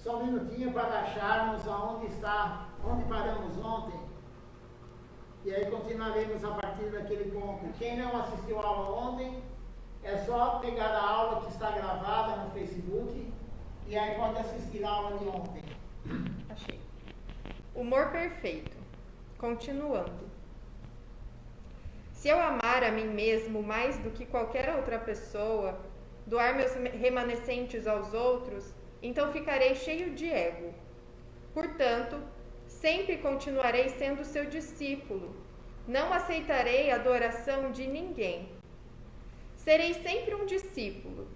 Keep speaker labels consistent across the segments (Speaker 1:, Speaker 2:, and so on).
Speaker 1: Só um minutinho para acharmos onde paramos ontem. E aí continuaremos a partir daquele ponto. Quem não assistiu a aula ontem, é só pegar a aula que está gravada no Facebook e aí pode assistir a aula de ontem.
Speaker 2: Achei. Humor perfeito. Continuando. Se eu amar a mim mesmo mais do que qualquer outra pessoa, doar meus remanescentes aos outros, então ficarei cheio de ego. Portanto, sempre continuarei sendo seu discípulo. Não aceitarei a adoração de ninguém. Serei sempre um discípulo.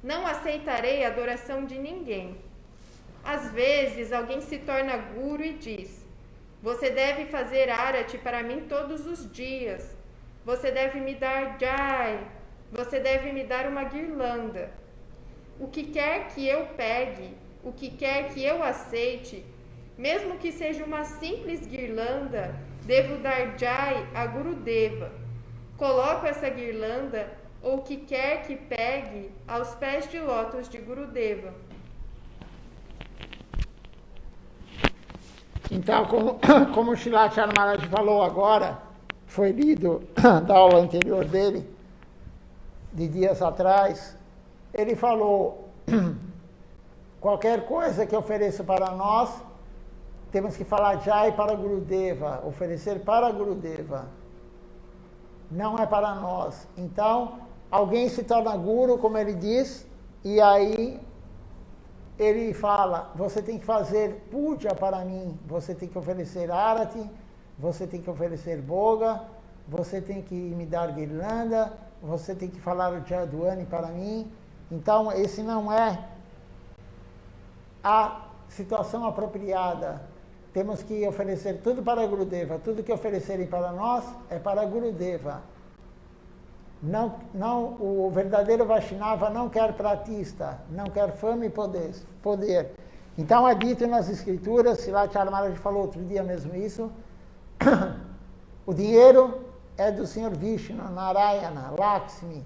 Speaker 2: Não aceitarei a adoração de ninguém. Às vezes, alguém se torna guru e diz: você deve fazer arati para mim todos os dias. Você deve me dar jai. Você deve me dar uma guirlanda. O que quer que eu pegue, o que quer que eu aceite, mesmo que seja uma simples guirlanda, devo dar jai a Gurudeva. Coloco essa guirlanda, ou o que quer que pegue, aos pés de lótus de Gurudeva.
Speaker 1: Então, como o Shilachar Maharaj falou agora, foi lido da aula anterior dele, de dias atrás, ele falou, qualquer coisa que ofereço para nós, temos que falar Jai para Gurudeva, oferecer para Gurudeva, não é para nós. Então, alguém se torna guru, como ele diz, e aí ele fala, você tem que fazer puja para mim, você tem que oferecer arati, você tem que oferecer boga, você tem que me dar guirlanda, você tem que falar o Jadwani para mim. Então, esse não é a situação apropriada. Temos que oferecer tudo para Gurudeva. Tudo que oferecerem para nós é para Gurudeva. Não, o verdadeiro Vaishnava não quer pratista, não quer fama e poder. Então, é dito nas escrituras, Shilachar Maharaj falou outro dia mesmo isso, o dinheiro é do Senhor Vishnu, Narayana, Lakshmi.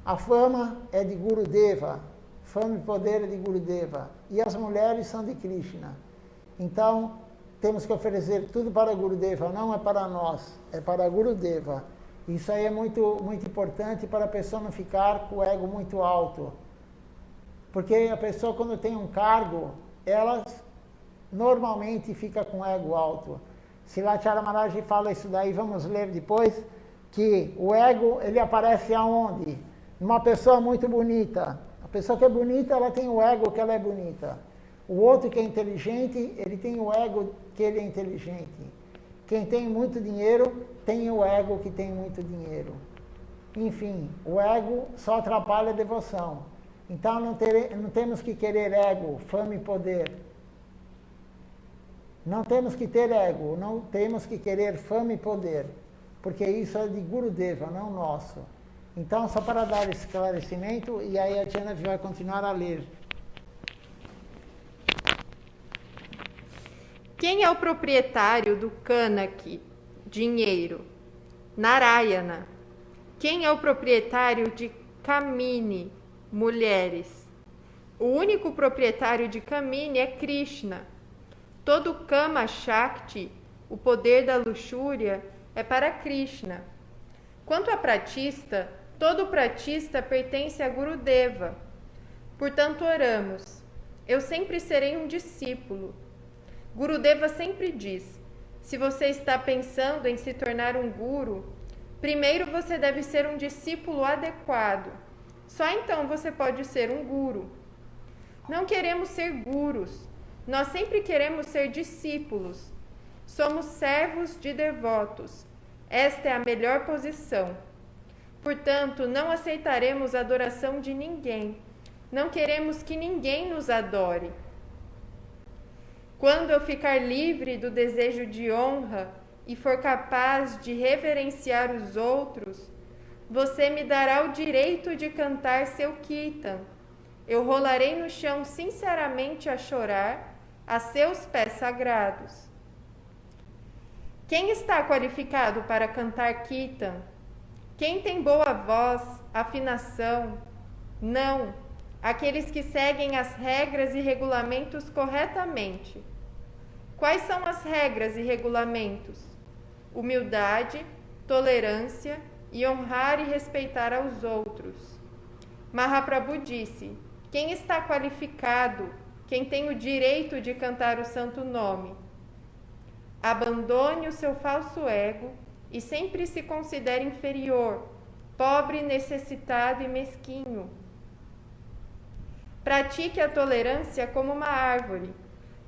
Speaker 1: A fama é de Gurudeva, fama e poder é de Gurudeva. E as mulheres são de Krishna. Então, temos que oferecer tudo para Gurudeva, não é para nós, é para Gurudeva. Isso aí é muito, muito importante para a pessoa não ficar com o ego muito alto. Porque a pessoa, quando tem um cargo, ela normalmente fica com o ego alto. Shilachar Maharaj fala isso daí, vamos ler depois, que o ego, ele aparece aonde? Numa pessoa muito bonita. A pessoa que é bonita, ela tem o ego que ela é bonita. O outro que é inteligente, ele tem o ego que ele é inteligente. Quem tem muito dinheiro, tem o ego que tem muito dinheiro. Enfim, o ego só atrapalha a devoção. Então, não temos que querer ego, fama e poder. Não temos que ter ego, não temos que querer fama e poder. Porque isso é de Gurudeva, não nosso. Então, só para dar esse esclarecimento, e aí a Tiana vai continuar a ler.
Speaker 2: Quem é o proprietário do Kanaki, dinheiro? Narayana. Quem é o proprietário de Kamini, mulheres? O único proprietário de Kamini é Krishna. Todo Kama Shakti, o poder da luxúria, é para Krishna. Quanto a pratista, todo pratista pertence a Gurudeva. Portanto, oramos. Eu sempre serei um discípulo. Gurudeva sempre diz, se você está pensando em se tornar um guru, primeiro você deve ser um discípulo adequado. Só então você pode ser um guru. Não queremos ser gurus, nós sempre queremos ser discípulos. Somos servos de devotos. Esta é a melhor posição. Portanto, não aceitaremos a adoração de ninguém. Não queremos que ninguém nos adore. Quando eu ficar livre do desejo de honra e for capaz de reverenciar os outros, você me dará o direito de cantar seu kirtan. Eu rolarei no chão sinceramente a chorar a seus pés sagrados. Quem está qualificado para cantar kirtan? Quem tem boa voz, afinação? Não. aqueles que seguem as regras e regulamentos corretamente. Quais são as regras e regulamentos? Humildade, tolerância e honrar e respeitar aos outros. Mahaprabhu disse: quem está qualificado, quem tem o direito de cantar o santo nome? Abandone o seu falso ego e sempre se considere inferior, pobre, necessitado e mesquinho. Pratique a tolerância como uma árvore.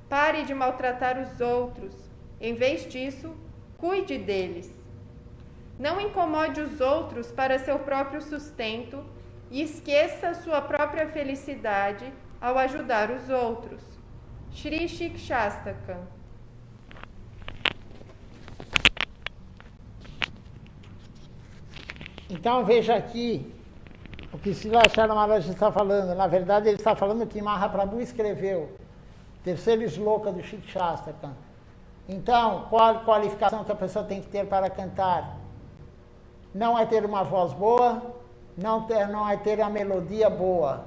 Speaker 2: Pare de maltratar os outros. Em vez disso, cuide deles. Não incomode os outros para seu próprio sustento e esqueça sua própria felicidade ao ajudar os outros. Shri Shikshastakam.
Speaker 1: Então veja aqui o que Srilacharya Maharaj está falando. Na verdade, ele está falando que Mahaprabhu escreveu, terceiro sloka do Shikshastakam. Então, qual a qualificação que a pessoa tem que ter para cantar? Não é ter uma voz boa, não é ter a melodia boa.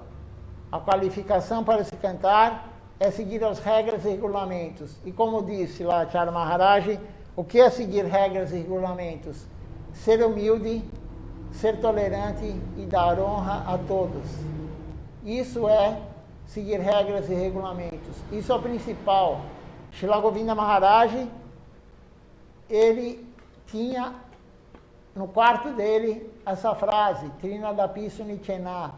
Speaker 1: A qualificação para se cantar é seguir as regras e regulamentos. E como disse Srilacharya Maharaj, o que é seguir regras e regulamentos? Ser humilde, ser tolerante e dar honra a todos. Isso é seguir regras e regulamentos. Isso é o principal. Srila Govinda Maharaj, ele tinha no quarto dele essa frase, Trinadapi Sunichena,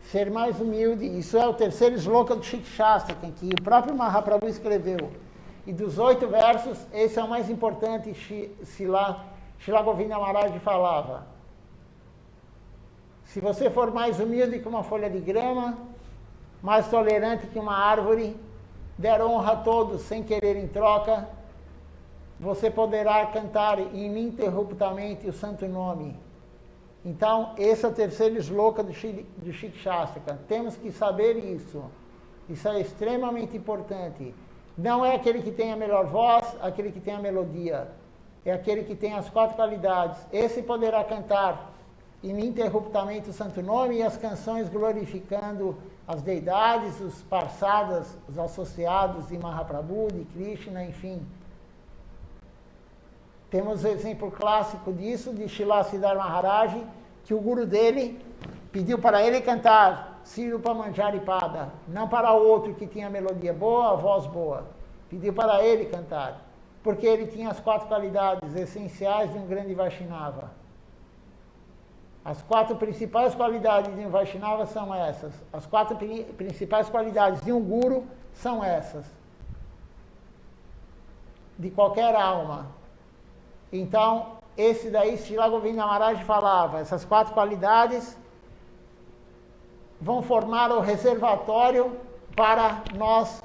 Speaker 1: ser mais humilde. Isso é o terceiro sloka do Shikshastakam, que o próprio Mahaprabhu escreveu. E dos 8 versos, esse é o mais importante. Srila Govinda Maharaj falava: se você for mais humilde que uma folha de grama, mais tolerante que uma árvore, der honra a todos sem querer em troca, você poderá cantar ininterruptamente o santo nome. Então, esse é o terceiro sloka do Shikshastakam. Temos que saber isso. Isso é extremamente importante. Não é aquele que tem a melhor voz, aquele que tem a melodia. É aquele que tem as 4 qualidades. Esse poderá cantar ininterruptamente o santo nome e as canções glorificando as deidades, os parsadas, os associados de Mahaprabhu, de Krishna, enfim. Temos o exemplo clássico disso, de Srila Siddhar Maharaj, que o guru dele pediu para ele cantar Sirupa Manjari Pada, não para outro que tinha melodia boa, a voz boa. Pediu para ele cantar, porque ele tinha as 4 qualidades essenciais de um grande Vaishnava. As 4 principais qualidades de um Vaishnava são essas. As 4 principais qualidades de um guru são essas. De qualquer alma. Então, esse daí, Srila Govinda Maharaj falava, essas 4 qualidades vão formar o reservatório para nós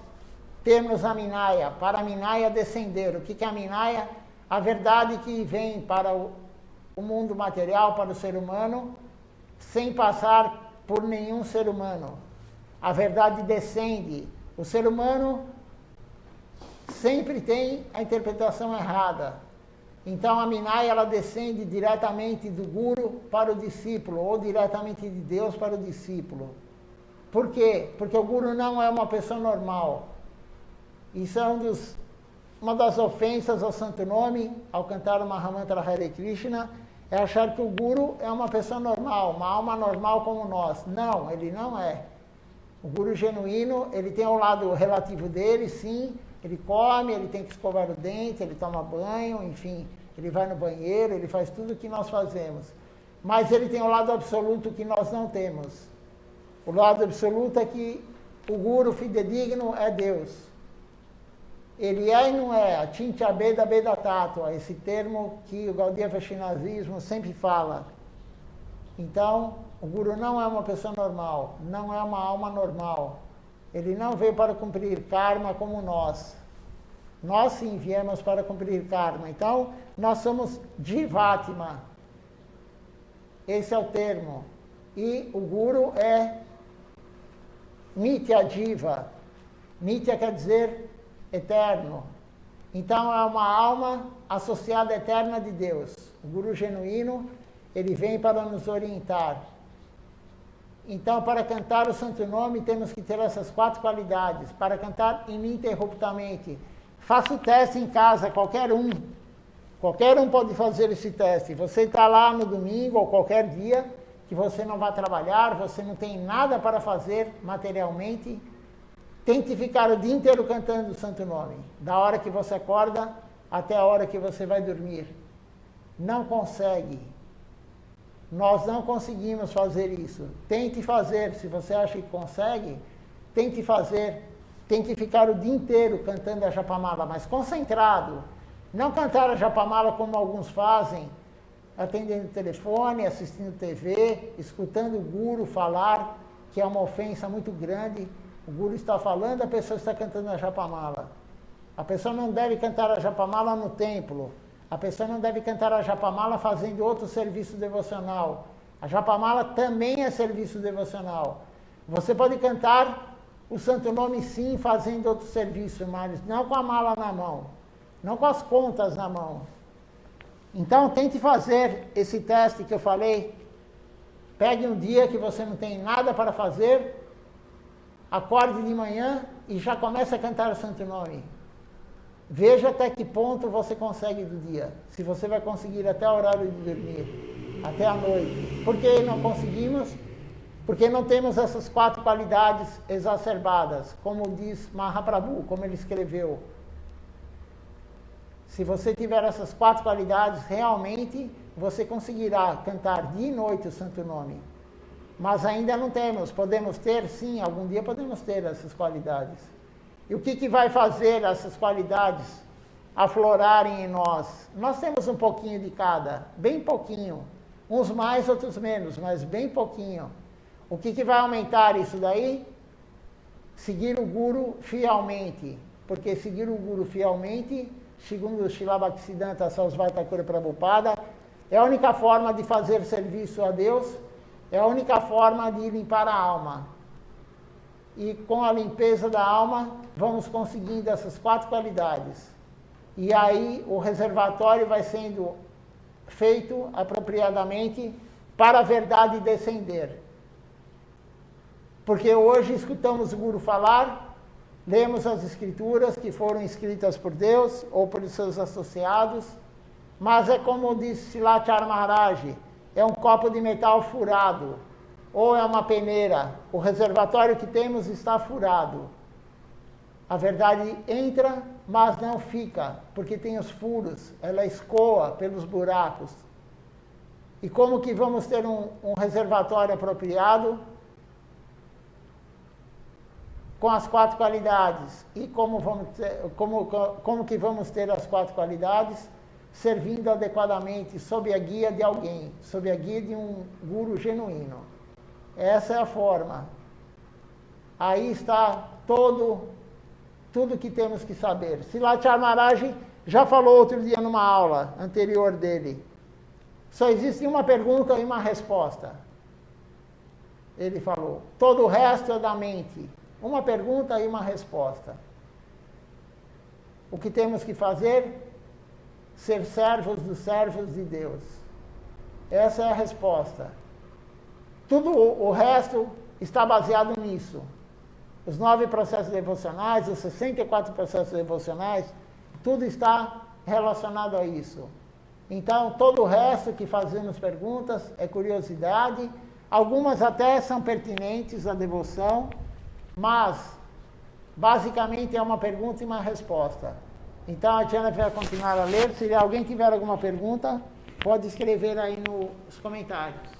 Speaker 1: termos a Minaya, para a Minaya descender. O que é a Minaya? A verdade que vem para o mundo material, para o ser humano, sem passar por nenhum ser humano. A verdade descende. O ser humano sempre tem a interpretação errada. Então a Minaya, ela descende diretamente do guru para o discípulo, ou diretamente de Deus para o discípulo. Por quê? Porque o guru não é uma pessoa normal. Isso é uma das ofensas ao santo nome, ao cantar o Mahamantra Hare Krishna, é achar que o guru é uma pessoa normal, uma alma normal como nós. Não, ele não é. O guru genuíno, ele tem o lado relativo dele, sim, ele come, ele tem que escovar o dente, ele toma banho, enfim, ele vai no banheiro, ele faz tudo o que nós fazemos. Mas ele tem o lado absoluto que nós não temos. O lado absoluto é que o guru fidedigno é Deus. Ele é e não é, a Achintya Beda Beda Tattva, esse termo que o Gaudiya Vaishnavizmo sempre fala. Então, o guru não é uma pessoa normal, não é uma alma normal. Ele não veio para cumprir karma como nós. Nós sim viemos para cumprir karma. Então, nós somos Jivatma. Esse é o termo. E o guru é Nitya Jiva. Nitya quer dizer eterno. Então, é uma alma associada eterna de Deus. O guru genuíno, ele vem para nos orientar. Então, para cantar o Santo Nome, temos que ter essas 4 qualidades. Para cantar ininterruptamente. Faça o teste em casa, qualquer um. Qualquer um pode fazer esse teste. Você está lá no domingo ou qualquer dia que você não vai trabalhar, você não tem nada para fazer materialmente. Tente ficar o dia inteiro cantando o Santo Nome. Da hora que você acorda até a hora que você vai dormir. Não consegue. Nós não conseguimos fazer isso. Tente fazer, se você acha que consegue, tente fazer. Tente ficar o dia inteiro cantando a Japamala, mas concentrado. Não cantar a Japamala como alguns fazem, atendendo o telefone, assistindo TV, escutando o guru falar, que é uma ofensa muito grande. O guru está falando, a pessoa está cantando a Japamala. A pessoa não deve cantar a Japamala no templo. A pessoa não deve cantar a Japamala fazendo outro serviço devocional. A Japamala também é serviço devocional. Você pode cantar o Santo Nome sim fazendo outro serviço, mas não com a mala na mão. Não com as contas na mão. Então tente fazer esse teste que eu falei. Pegue um dia que você não tem nada para fazer, acorde de manhã e já comece a cantar o Santo Nome. Veja até que ponto você consegue do dia. Se você vai conseguir até o horário de dormir, até a noite. Por que não conseguimos? Porque não temos essas 4 qualidades exacerbadas, como diz Mahaprabhu, como ele escreveu. Se você tiver essas 4 qualidades, realmente você conseguirá cantar dia e noite o Santo Nome. Mas ainda não temos. Podemos ter? Sim, algum dia podemos ter essas qualidades. E o que vai fazer essas qualidades aflorarem em nós? Nós temos um pouquinho de cada, bem pouquinho. Uns mais, outros menos, mas bem pouquinho. O que vai aumentar isso daí? Seguir o Guru fielmente. Porque seguir o Guru fielmente, segundo o Srila Bhaktisiddhanta Sarasvati Thakur Prabhupada, é a única forma de fazer serviço a Deus, é a única forma de limpar a alma. E com a limpeza da alma, vamos conseguindo essas 4 qualidades. E aí o reservatório vai sendo feito apropriadamente para a verdade descender. Porque hoje escutamos o Guru falar, lemos as escrituras que foram escritas por Deus ou por seus associados, mas é como disse Silachar Maharaj, é um copo de metal furado, ou é uma peneira. O reservatório que temos está furado. A verdade entra, mas não fica, porque tem os furos, ela escoa pelos buracos. E como que vamos ter um reservatório apropriado? Com as 4 qualidades. E como que vamos ter as 4 qualidades? Servindo adequadamente, sob a guia de alguém, sob a guia de um guru genuíno. Essa é a forma. Aí está tudo que temos que saber. Silachar Maharaj já falou outro dia numa aula anterior dele. Só existe uma pergunta e uma resposta. Ele falou. Todo o resto é da mente. Uma pergunta e uma resposta. O que temos que fazer? Ser servos dos servos de Deus. Essa é a resposta. Tudo o resto está baseado nisso. Os 9 processos devocionais, os 64 processos devocionais, tudo está relacionado a isso. Então, todo o resto que fazemos perguntas é curiosidade. Algumas até são pertinentes à devoção, mas, basicamente, é uma pergunta e uma resposta. Então, a Tiana vai continuar a ler. Se alguém tiver alguma pergunta, pode escrever aí nos comentários.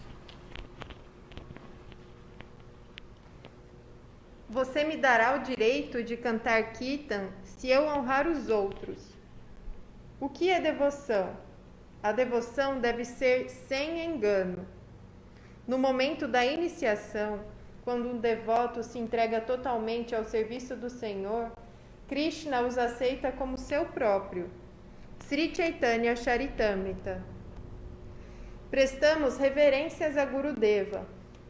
Speaker 2: Você me dará o direito de cantar Kirtan se eu honrar os outros. O que é devoção? A devoção deve ser sem engano. No momento da iniciação, quando um devoto se entrega totalmente ao serviço do Senhor, Krishna os aceita como seu próprio. Sri Chaitanya Charitamrita. Prestamos reverências a Gurudeva,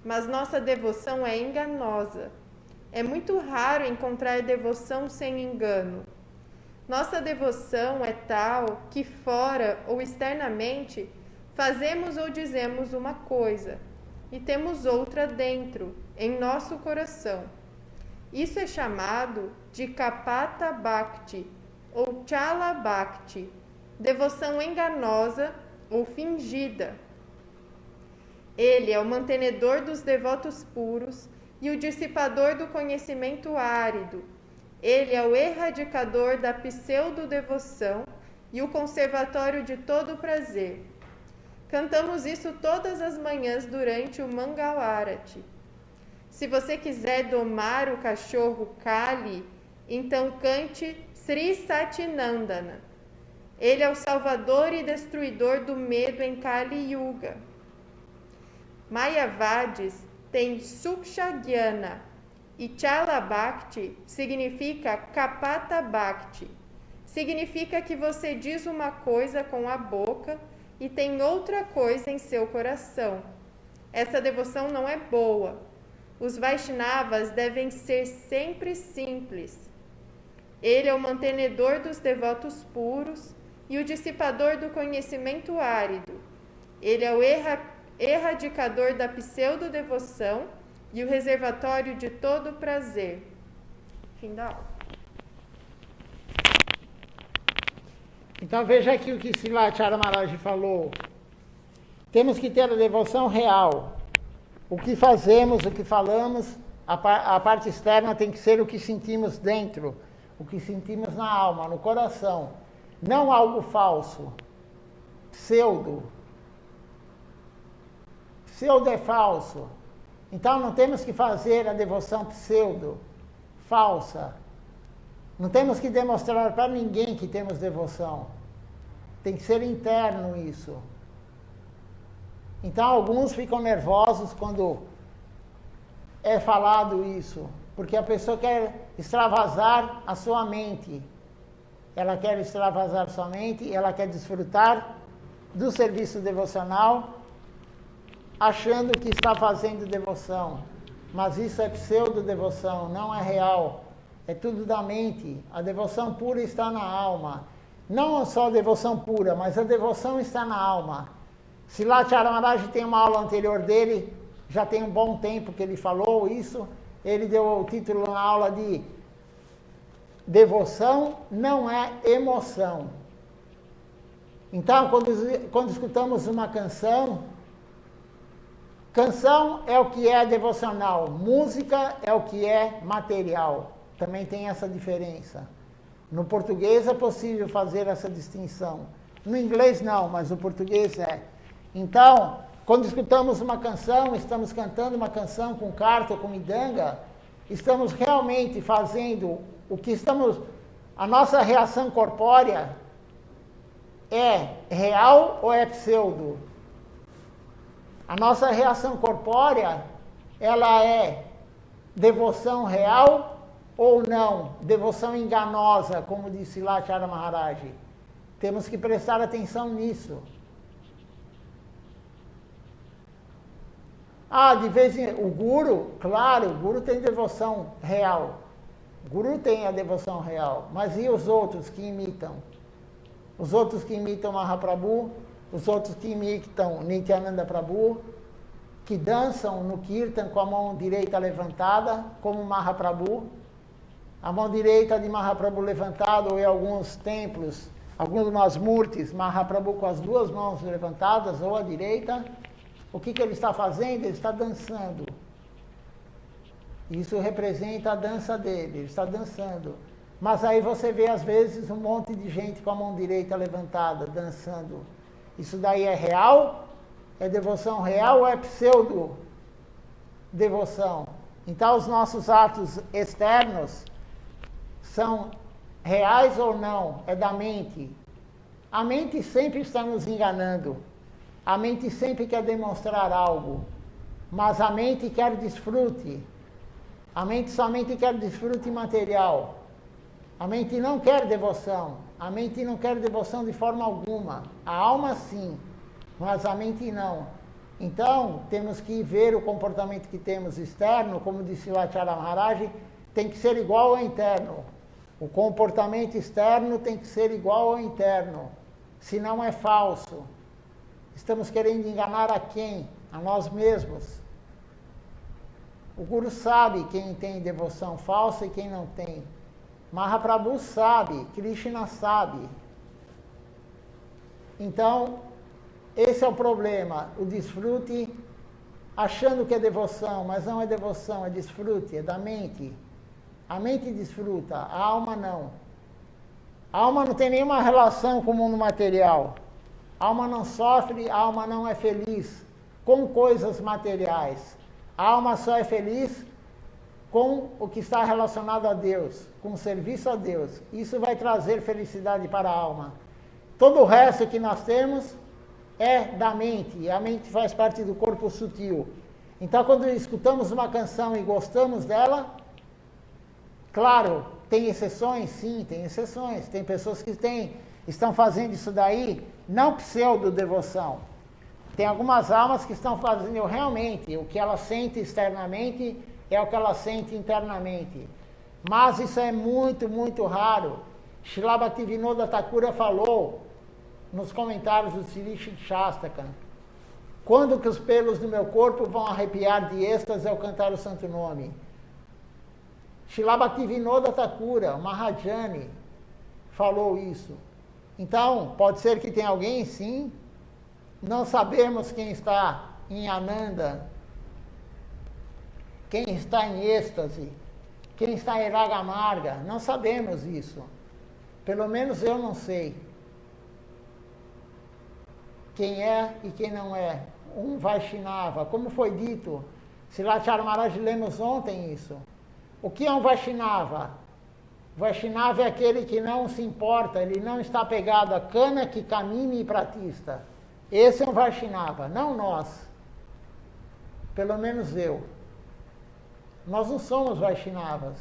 Speaker 2: mas nossa devoção é enganosa. É muito raro encontrar devoção sem engano. Nossa devoção é tal que fora ou externamente fazemos ou dizemos uma coisa, e temos outra dentro, em nosso coração. Isso é chamado de Kapata Bhakti ou Chala Bhakti, devoção enganosa ou fingida. Ele é o mantenedor dos devotos puros e o dissipador do conhecimento árido. Ele é o erradicador da pseudo-devoção e o conservatório de todo o prazer. Cantamos isso todas as manhãs durante o Mangal Arati. Se você quiser domar o cachorro Kali, então cante Sri Satinandana. Ele é o salvador e destruidor do medo em Kali Yuga. Mayavadis tem Suksha Gyana e Chala Bhakti significa Kapata Bhakti. Significa que você diz uma coisa com a boca e tem outra coisa em seu coração. Essa devoção não é boa. Os Vaishnavas devem ser sempre simples. Ele é o mantenedor dos devotos puros e o dissipador do conhecimento árido. Ele é o erradicador da pseudo-devoção e o reservatório de todo prazer. Fim da aula.
Speaker 1: Então veja aqui o que Srilacharya Maharaj falou. Temos que ter a devoção real. O que fazemos, o que falamos, a parte externa tem que ser o que sentimos dentro, o que sentimos na alma, no coração. Não algo falso, pseudo. Pseudo é falso. Então não temos que fazer a devoção pseudo, falsa. Não temos que demonstrar para ninguém que temos devoção. Tem que ser interno isso. Então alguns ficam nervosos quando é falado isso, porque a pessoa quer extravasar a sua mente. Ela quer extravasar sua mente, ela quer desfrutar do serviço devocional, achando que está fazendo devoção. Mas isso é pseudo-devoção, não é real. É tudo da mente. A devoção pura está na alma. Não só a devoção pura, mas a devoção está na alma. Srilacharya Maharaj tem uma aula anterior dele, já tem um bom tempo que ele falou isso. Ele deu o título na aula de Devoção não é emoção. Então, quando escutamos uma canção, canção é o que é devocional, música é o que é material. Também tem essa diferença. No português é possível fazer essa distinção. No inglês não, mas no português é. Então, quando escutamos uma canção, estamos cantando uma canção com carta ou com midanga, estamos realmente fazendo o que estamos... A nossa reação corpórea é real ou é pseudo? A nossa reação corpórea, ela é devoção real ou não? Devoção enganosa, como disse Srilacharya Maharaj. Temos que prestar atenção nisso. De vez em o guru, claro, o guru tem devoção real. O guru tem a devoção real. Mas e os outros que imitam? Os outros que imitam Mahaprabhu, os outros que imitam Nityananda Prabhu, que dançam no Kirtan com a mão direita levantada, como Mahaprabhu. A mão direita de Mahaprabhu levantada, ou em alguns templos, alguns masmurtis, Mahaprabhu com as duas mãos levantadas, ou a direita. O que ele está fazendo? Ele está dançando. Isso representa a dança dele, ele está dançando. Mas aí você vê, às vezes, um monte de gente com a mão direita levantada, dançando. Isso daí é real? É devoção real ou é pseudo-devoção? Então, os nossos atos externos são reais ou não? É da mente. A mente sempre está nos enganando. A mente sempre quer demonstrar algo, mas a mente quer desfrute. A mente somente quer desfrute material. A mente não quer devoção. A mente não quer devoção de forma alguma. A alma sim, mas a mente não. Então, temos que ver o comportamento que temos externo, como disse Srilacharya Maharaj, tem que ser igual ao interno. O comportamento externo tem que ser igual ao interno, senão é falso. Estamos querendo enganar a quem? a nós mesmos. O Guru sabe quem tem devoção falsa e quem não tem. Mahaprabhu sabe, Krishna sabe. Então, esse é o problema, o desfrute, achando que é devoção, mas não é devoção, é desfrute, é da mente. A mente desfruta, a alma não. A alma não tem nenhuma relação com o mundo material. A alma não sofre, a alma não é feliz com coisas materiais. A alma só é feliz com o que está relacionado a Deus, com o serviço a Deus. Isso vai trazer felicidade para a alma. Todo o resto que nós temos é da mente, e a mente faz parte do corpo sutil. Então, quando escutamos uma canção e gostamos dela, claro, tem exceções? Sim, tem exceções. Tem pessoas que estão fazendo isso daí, não pseudo-devoção. Tem algumas almas que estão fazendo realmente o que ela sente externamente é o que ela sente internamente. Mas isso é muito, muito raro. Srila Bhaktivinoda Thakura falou nos comentários do Sri Shastakam: quando que os pelos do meu corpo vão arrepiar de êxtase ao cantar o santo nome? Srila Bhaktivinoda Thakura, Mahajani, falou isso. Então, pode ser que tenha alguém, sim. Não sabemos quem está em Ananda, quem está em êxtase, quem está em Raga Amarga. Não sabemos isso. Pelo menos eu não sei quem é e quem não é. Um Vaishnava, como foi dito, Srilacharya Maharaj, lemos ontem isso. O que é um Vaishnava? Vaishnava é aquele que não se importa, ele não está pegado a cana, que camine e pratista. Esse é um Vaishnava, não nós. Pelo menos eu. Nós não somos Vaishnavas.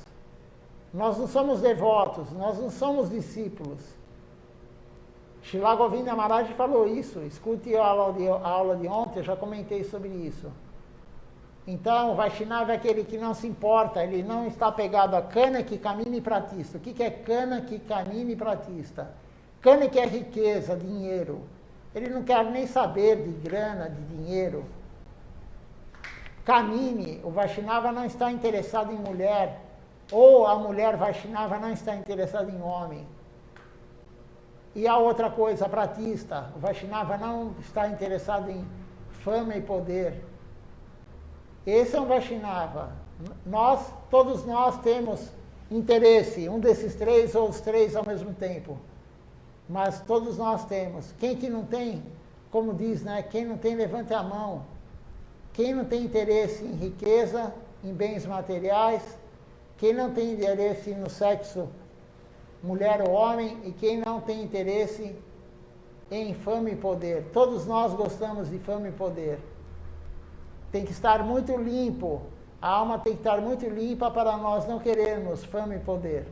Speaker 1: Nós não somos devotos, nós não somos discípulos. Srila Govinda Maharaj falou isso. Escute a aula de ontem, eu já comentei sobre isso. Então, o Vaishnava é aquele que não se importa, ele não está pegado a cana, que camine e pratista. O que é cana, que camine e pratista? Cana que é riqueza, dinheiro. Ele não quer nem saber de grana, de dinheiro. Camine, o Vaishnava não está interessado em mulher, ou a mulher Vaishnava não está interessada em homem. E a outra coisa, pratista, o Vaishnava não está interessado em fama e poder. Esse é um Vaishnava. Todos nós temos interesse, um desses três ou os três ao mesmo tempo. Mas todos nós temos. Quem que não tem, como diz, né? Quem não tem, levante a mão. Quem não tem interesse em riqueza, em bens materiais, quem não tem interesse no sexo, mulher ou homem, e quem não tem interesse em fama e poder. Todos nós gostamos de fama e poder. Tem que estar muito limpo, a alma tem que estar muito limpa para nós não querermos fama e poder.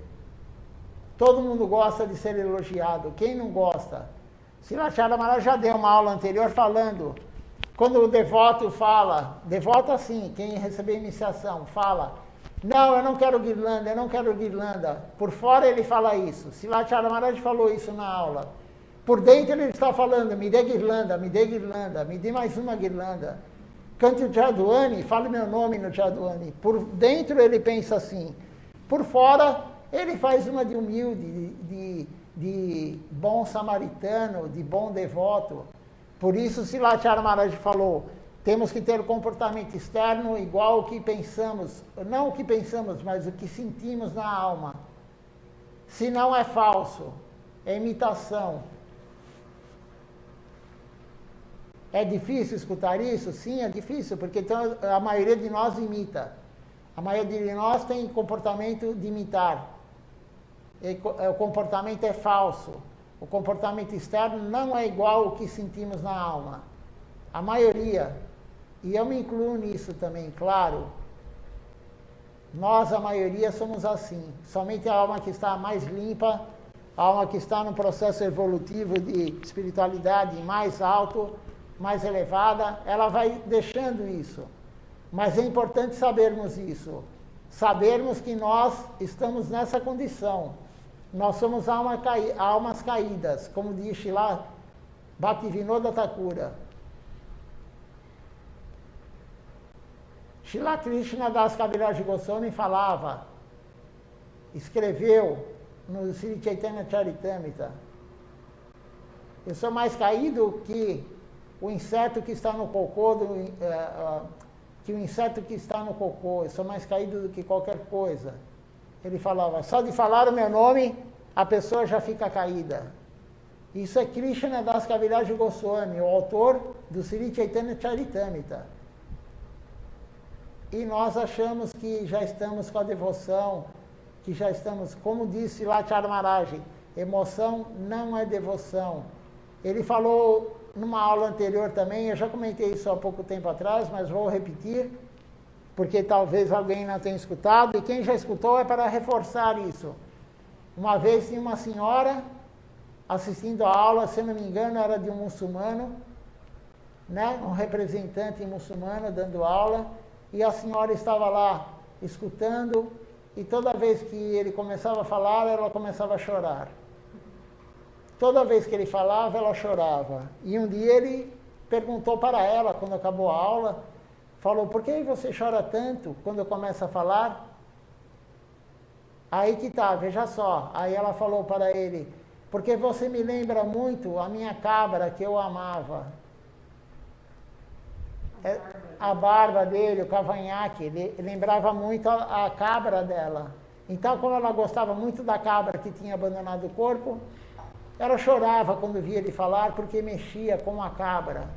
Speaker 1: Todo mundo gosta de ser elogiado, quem não gosta? Srilacharya Maharaj já deu uma aula anterior falando, quando o devoto fala, devoto assim, quem recebeu iniciação, fala, não, eu não quero guirlanda, eu não quero guirlanda. Por fora ele fala isso, Srilacharya Maharaj falou isso na aula. Por dentro ele está falando, me dê guirlanda, me dê guirlanda, me dê mais uma guirlanda. Cante o Jadwani, fale meu nome no Jadwani. Por dentro ele pensa assim. Por fora ele faz uma de humilde, de bom samaritano, de bom devoto. Por isso Srilacharya Maharaj falou, temos que ter um comportamento externo igual ao que pensamos. Não o que pensamos, mas o que sentimos na alma. Se não é falso, é imitação. É difícil escutar isso? Sim, é difícil, porque então, a maioria de nós imita. A maioria de nós tem comportamento de imitar. O comportamento é falso. O comportamento externo não é igual ao que sentimos na alma. A maioria, e eu me incluo nisso também, claro. Nós, a maioria, somos assim. Somente a alma que está mais limpa, a alma que está no processo evolutivo de espiritualidade mais alto, mais elevada, ela vai deixando isso. Mas é importante sabermos isso. Sabermos que nós estamos nessa condição. Nós somos almas caídas, como diz lá Bhaktivinoda Thakura. Srila Krishna Das Kaviraj Goswami falava, escreveu no Sri Chaitanya Charitamrita, eu sou mais caído que o inseto que está no cocô, eu sou mais caído do que qualquer coisa. Ele falava, só de falar o meu nome, a pessoa já fica caída. Isso é Krishna Das Kaviraj Goswami, o autor do Sri Chaitanya Charitamrita. E nós achamos que já estamos com a devoção, que já estamos, como disse lá Char Maharaj, emoção não é devoção. Ele falou numa aula anterior também, eu já comentei isso há pouco tempo atrás, mas vou repetir, porque talvez alguém não tenha escutado, e quem já escutou é para reforçar isso. Uma vez tinha uma senhora assistindo a aula, se não me engano, era de um muçulmano, né, um representante muçulmano dando aula, e a senhora estava lá escutando, e toda vez que ele começava a falar, ela começava a chorar. Toda vez que ele falava, ela chorava. E um dia ele perguntou para ela, quando acabou a aula, falou, por que você chora tanto quando eu começo a falar? Aí que tá, veja só. Aí ela falou para ele, porque você me lembra muito a minha cabra que eu amava. A barba dele, o cavanhaque, ele lembrava muito a cabra dela. Então, como ela gostava muito da cabra que tinha abandonado o corpo, ela chorava quando via ele falar, porque mexia com a cabra.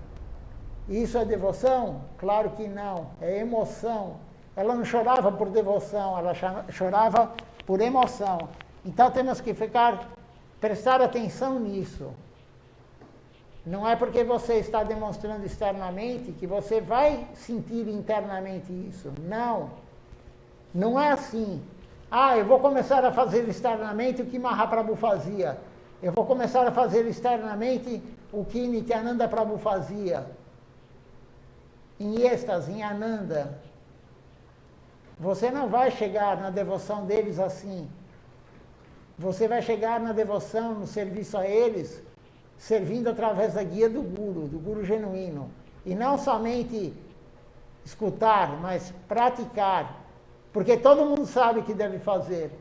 Speaker 1: Isso é devoção? Claro que não, é emoção. Ela não chorava por devoção, ela chorava por emoção. Então temos que prestar atenção nisso. Não é porque você está demonstrando externamente que você vai sentir internamente isso. Não. Não é assim. Eu vou começar a fazer externamente o que Mahaprabhu fazia. Eu vou começar a fazer externamente o que Nityananda Prabhu fazia. Em êxtase, em Ananda. Você não vai chegar na devoção deles assim. Você vai chegar na devoção, no serviço a eles, servindo através da guia do Guru genuíno. E não somente escutar, mas praticar. Porque todo mundo sabe o que deve fazer.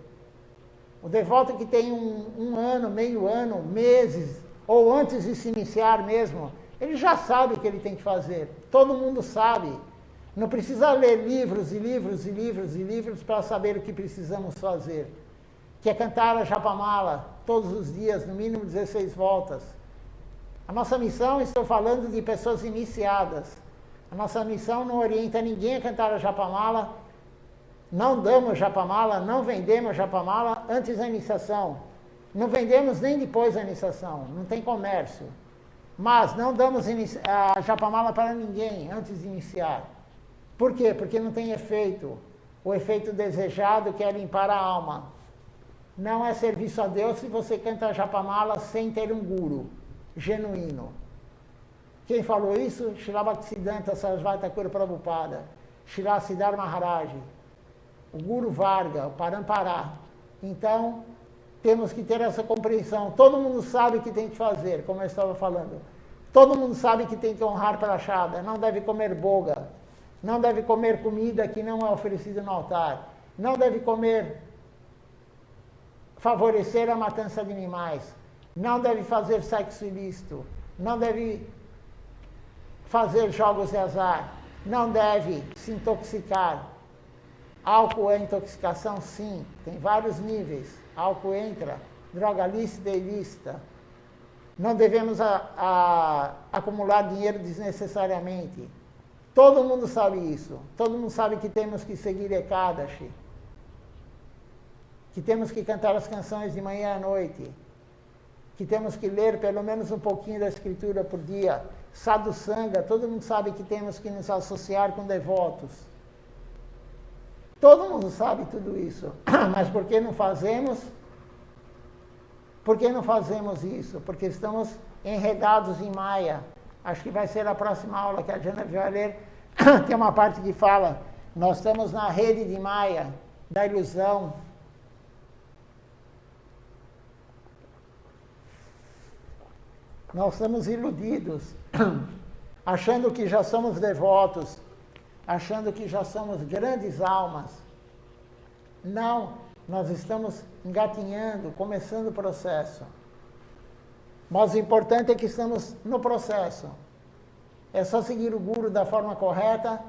Speaker 1: O devoto que tem um ano, meio ano, meses, ou antes de se iniciar mesmo, ele já sabe o que ele tem que fazer. Todo mundo sabe. Não precisa ler livros e livros e livros e livros para saber o que precisamos fazer. Que é cantar a Japamala todos os dias, no mínimo 16 voltas. A nossa missão, estou falando de pessoas iniciadas. A nossa missão não orienta ninguém a cantar a Japamala. Não damos Japamala, não vendemos Japamala antes da iniciação. Não vendemos nem depois da iniciação, não tem comércio. Mas não damos a Japamala para ninguém antes de iniciar. Por quê? Porque não tem efeito. O efeito desejado que é limpar a alma. Não é serviço a Deus se você canta a Japamala sem ter um guru genuíno. Quem falou isso? Srila Bhaktisiddhanta Sarasvati Thakur Prabhupada, Srila Siddhar Maharaj, o Guru Varga, o Parampará. Então, temos que ter essa compreensão. Todo mundo sabe o que tem que fazer, como eu estava falando. Todo mundo sabe que tem que honrar Prashada, não deve comer boga, não deve comer comida que não é oferecida no altar, não deve favorecer a matança de animais, não deve fazer sexo ilícito, não deve fazer jogos de azar, não deve se intoxicar. Álcool é intoxicação? Sim, tem vários níveis. Álcool entra, droga lícita e ilícita. Não devemos acumular dinheiro desnecessariamente. Todo mundo sabe isso. Todo mundo sabe que temos que seguir Ekadashi. Que temos que cantar as canções de manhã à noite. Que temos que ler pelo menos um pouquinho da escritura por dia. Sadhu Sangha, todo mundo sabe que temos que nos associar com devotos. Todo mundo sabe tudo isso. Mas por que não fazemos? Por que não fazemos isso? Porque estamos enredados em Maya. Acho que vai ser a próxima aula que a Jana vai ler. Tem uma parte que fala, nós estamos na rede de Maya, da ilusão. Nós estamos iludidos, achando que já somos devotos, achando que já somos grandes almas. Não, nós estamos engatinhando, começando o processo. Mas o importante é que estamos no processo. É só seguir o Guru da forma correta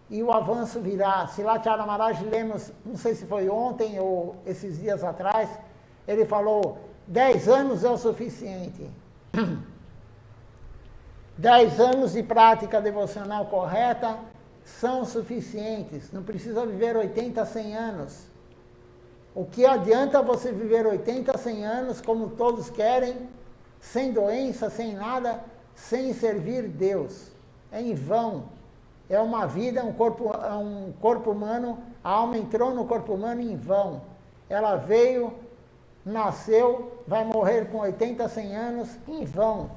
Speaker 1: e o avanço virá. Silachara Maharaj, lemos, não sei se foi ontem ou esses dias atrás, ele falou, 10 anos é o suficiente. 10 anos de prática devocional correta são suficientes. Não precisa viver 80, 100 anos. O que adianta você viver 80, 100 anos, como todos querem, sem doença, sem nada, sem servir Deus? É em vão. É uma vida, um corpo humano, a alma entrou no corpo humano em vão. Ela veio, nasceu, vai morrer com 80, 100 anos em vão,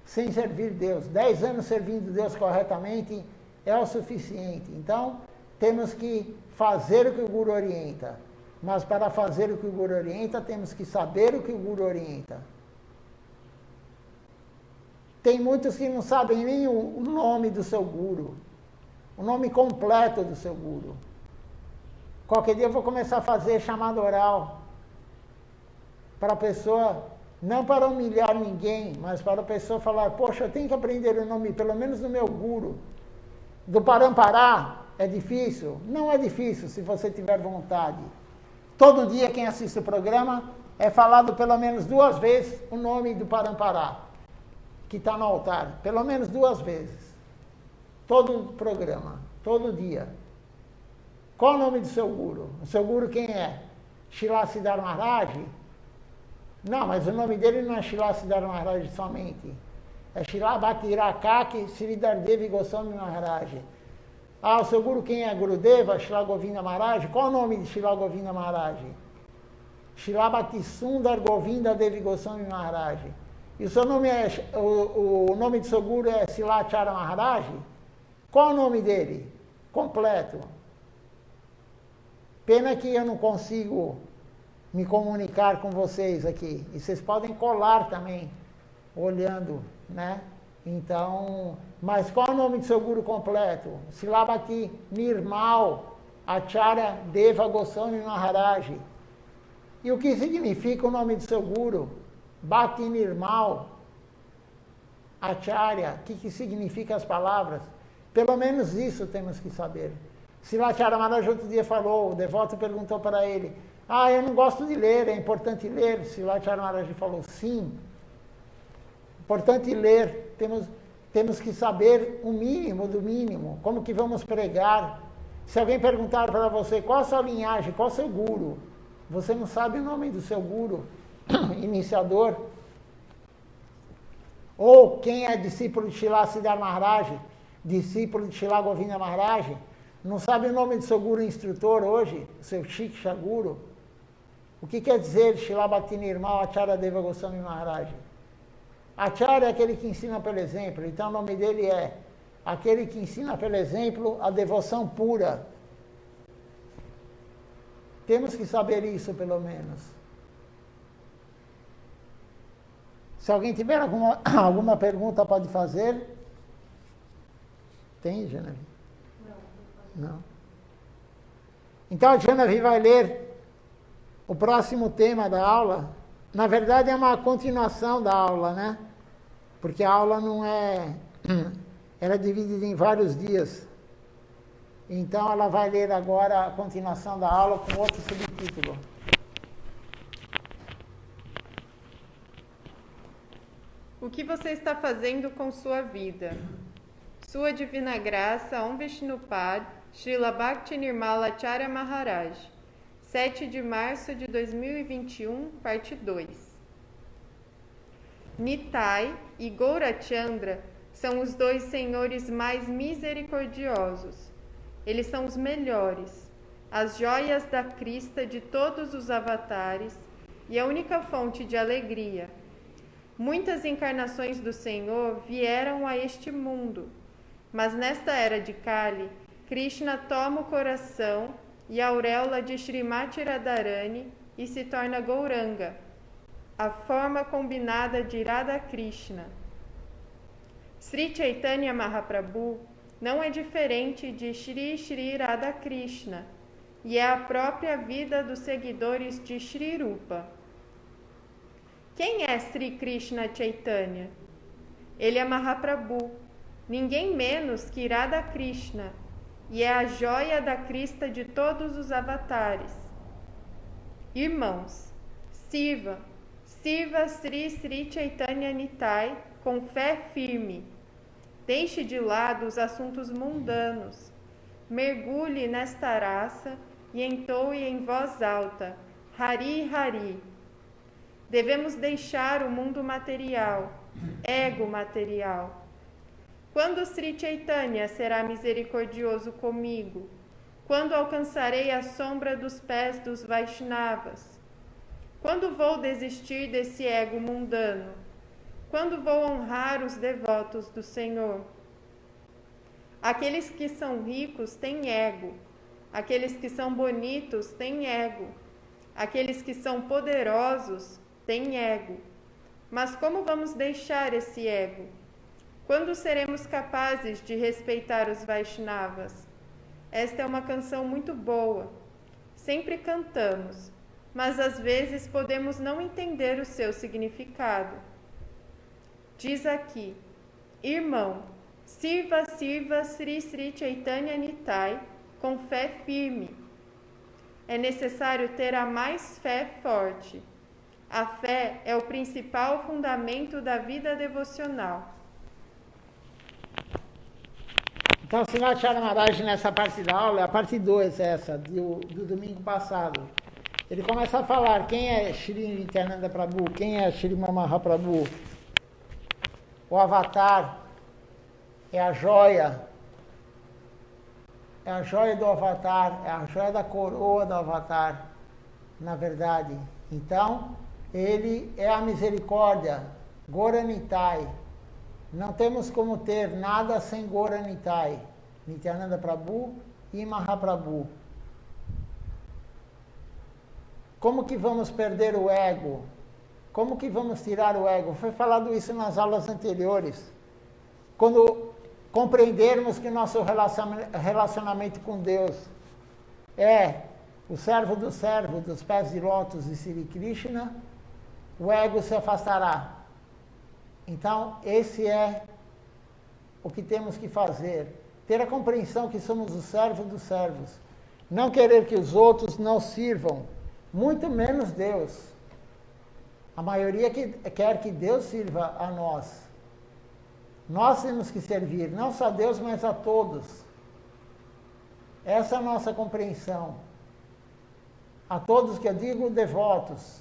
Speaker 1: sem servir Deus. 10 anos servindo Deus corretamente é o suficiente. Então, temos que fazer o que o Guru orienta. Mas para fazer o que o Guru orienta, temos que saber o que o Guru orienta. Tem muitos que não sabem nem o nome do seu Guru, o nome completo do seu Guru. Qualquer dia eu vou começar a fazer chamada oral, para a pessoa, não para humilhar ninguém, mas para a pessoa falar, poxa, eu tenho que aprender o nome, pelo menos do meu Guru. Do Parampará, é difícil? Não é difícil, se você tiver vontade. Todo dia quem assiste o programa é falado pelo menos 2 vezes o nome do Parampará, que está no altar, pelo menos 2 vezes. Todo programa, todo dia. Qual o nome do seu Guru? O seu Guru quem é? Srila Siddhar Maharaj? Não, mas o nome dele não é Srila Siddhar Maharaj somente. É Srila Bhakti-Rakaki Sridhar Devi Goswami Maharaj. Ah, o seu Guru quem é? Gurudeva, Srila Govinda Maharaj? Qual o nome de Srila Govinda Maharaj? Srila Bhakti Sundar Govinda Devi Goswami Maharaj. E o seu nome é, o nome do seu Guru é Silachara Maharaj? Qual o nome dele? Completo. Pena que eu não consigo me comunicar com vocês aqui. E vocês podem colar também, olhando, né? Então, mas qual é o nome do seu Guru completo? Silabhati Nirmal Acharya Deva Goswami Maharaj. E o que significa o nome do seu Guru? Bhakti Nirmal Acharya. O que significa as palavras? Pelo menos isso temos que saber. Silachara Maharaj outro dia falou, o devoto perguntou para ele, ah, eu não gosto de ler, é importante ler? Silachara Maharaj falou, sim, importante ler, temos que saber o mínimo do mínimo, como que vamos pregar. Se alguém perguntar para você, qual a sua linhagem, qual o seu Guru? Você não sabe o nome do seu Guru, iniciador? Ou quem é discípulo de Srila Siddhar Maharaj, discípulo de Srila Govinda Maharaj, não sabe o nome do seu Guru instrutor hoje, seu Shiksha Guru? O que quer dizer Srila Bhakti Nirmal Acharya Deva Goswami Maharaj? Acharya é aquele que ensina pelo exemplo, então o nome dele é aquele que ensina pelo exemplo a devoção pura. Temos que saber isso pelo menos. Se alguém tiver alguma pergunta, pode fazer. Tem, Genevieve? Não. Então a Genevieve vai ler o próximo tema da aula. Na verdade é uma continuação da aula, né? Porque a aula não é... Ela é dividida em vários dias. Então ela vai ler agora a continuação da aula com outro subtítulo.
Speaker 2: O que você está fazendo com sua vida? Sua Divina Graça, Om Vishnupad, Srila Bhakti Nirmala Acharya Maharaj, 7 de março de 2021, parte 2. Nitai e Gaurachandra são os 2 senhores mais misericordiosos. Eles são os melhores, as joias da crista de todos os avatares e a única fonte de alegria. Muitas encarnações do Senhor vieram a este mundo, mas nesta era de Kali, Krishna toma o coração e a auréola de Srimati Radharani e se torna Gauranga, a forma combinada de Radha Krishna. Sri Chaitanya Mahaprabhu não é diferente de Shri Shri Radha Krishna e é a própria vida dos seguidores de Shri Rupa. Quem é Sri Krishna Chaitanya? Ele é Mahaprabhu, ninguém menos que Radha Krishna, e é a joia da crista de todos os avatares. Irmãos, sirva Sri Sri Chaitanya Nitai com fé firme. Deixe de lado os assuntos mundanos. Mergulhe nesta raça e entoe em voz alta, Hari Hari. Devemos deixar o mundo material, ego material. Quando Sri Chaitanya será misericordioso comigo? Quando alcançarei a sombra dos pés dos Vaishnavas? Quando vou desistir desse ego mundano? Quando vou honrar os devotos do Senhor? Aqueles que são ricos têm ego. Aqueles que são bonitos têm ego. Aqueles que são poderosos têm ego. Mas como vamos deixar esse ego? Quando seremos capazes de respeitar os Vaishnavas? Esta é uma canção muito boa. Sempre cantamos, mas às vezes podemos não entender o seu significado. Diz aqui, irmão, sirva Sri Sri Chaitanya Nitai com fé firme. É necessário ter a mais fé forte. A fé é o principal fundamento da vida devocional.
Speaker 1: Então, Srimad Maharaj, nessa parte da aula, é a parte 2, essa, do domingo passado. Ele começa a falar quem é Shri Nityananda Prabhu, quem é Shri Mahaprabhu. O avatar é a joia do avatar, é a joia da coroa do avatar, na verdade. Então, ele é a misericórdia, Goranitai. Não temos como ter nada sem Goranitai, Nityananda Prabhu e Mahaprabhu. Como que vamos perder o ego? Como que vamos tirar o ego? Foi falado isso nas aulas anteriores. Quando compreendermos que nosso relacionamento com Deus é o servo, dos pés de lótus de Sri Krishna, o ego se afastará. Então, esse é o que temos que fazer. Ter a compreensão que somos o servo dos servos. Não querer que os outros não sirvam, muito menos Deus. A maioria quer que Deus sirva a nós. Nós temos que servir, não só a Deus, mas a todos. Essa é a nossa compreensão. A todos que eu digo devotos.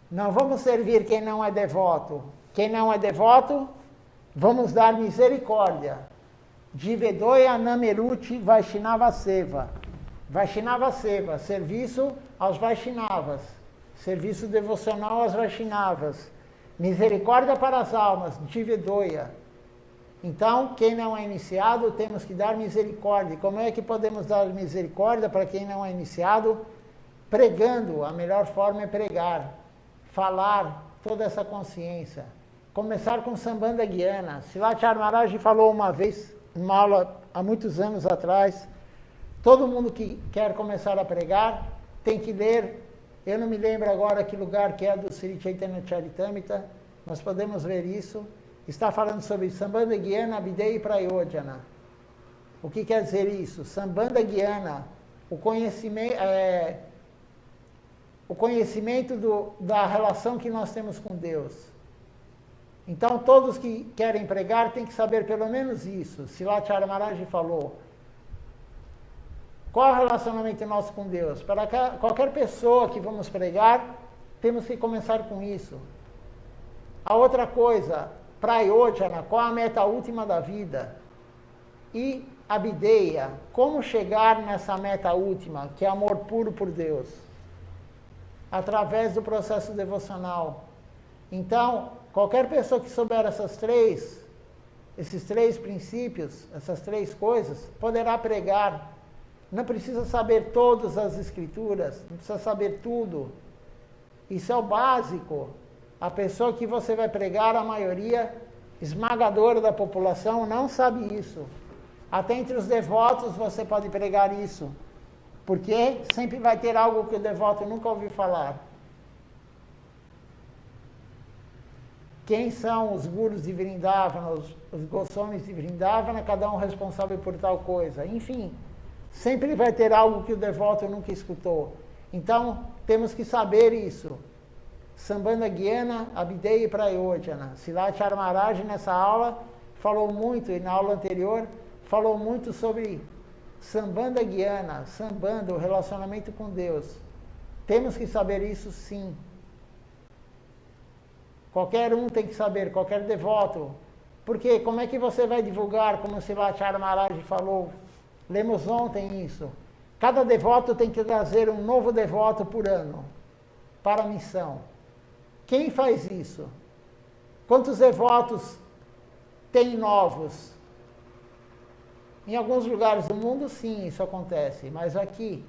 Speaker 1: Não vamos servir quem não é devoto. Quem não é devoto, vamos dar misericórdia. Jivedoya Nameruti Vaishnava Seva. Vaishnava Seva, serviço aos Vaishnavas. Serviço devocional aos Vaishnavas. Misericórdia para as almas, Jivedoya. Então, quem não é iniciado, temos que dar misericórdia. Como é que podemos dar misericórdia para quem não é iniciado? Pregando. A melhor forma é pregar. Falar toda essa consciência. Começar com Sambandha Gyana. Srila Maharaj falou uma vez, numa aula há muitos anos atrás, todo mundo que quer começar a pregar tem que ler, eu não me lembro agora que lugar que é do Sri Chaitanya Charitamrita, nós podemos ver isso, está falando sobre Sambandha Gyana Abhideya Prayojana. O que quer dizer isso? Sambandha Gyana, o conhecimento da relação que nós temos com Deus. Então, todos que querem pregar têm que saber pelo menos isso. Srila Maharaj falou. Qual é o relacionamento nosso com Deus? Para qualquer pessoa que vamos pregar, temos que começar com isso. A outra coisa, Prayojana, qual a meta última da vida? E Abhideya, como chegar nessa meta última, que é amor puro por Deus? Através do processo devocional. Então, qualquer pessoa que souber esses três princípios, essas três coisas, poderá pregar. Não precisa saber todas as escrituras, não precisa saber tudo. Isso é o básico. A pessoa que você vai pregar, a maioria esmagadora da população, não sabe isso. Até entre os devotos você pode pregar isso. Porque sempre vai ter algo que o devoto nunca ouviu falar. Quem são os gurus de Vrindavana, os Goswamis de Vrindavana, cada um responsável por tal coisa. Enfim, sempre vai ter algo que o devoto nunca escutou. Então, temos que saber isso. Sambandha Gyana Abhideya Prayojana. Silachara Maharaj, nessa aula, falou muito, e na aula anterior, falou muito sobre Sambandha Gyana, Sambandha, o relacionamento com Deus. Temos que saber isso, sim. Qualquer um tem que saber, qualquer devoto. Porque como é que você vai divulgar, como o Silachara Maharaj falou? Lemos ontem isso. Cada devoto tem que trazer um novo devoto por ano para a missão. Quem faz isso? Quantos devotos tem novos? Em alguns lugares do mundo, sim, isso acontece. Mas aqui,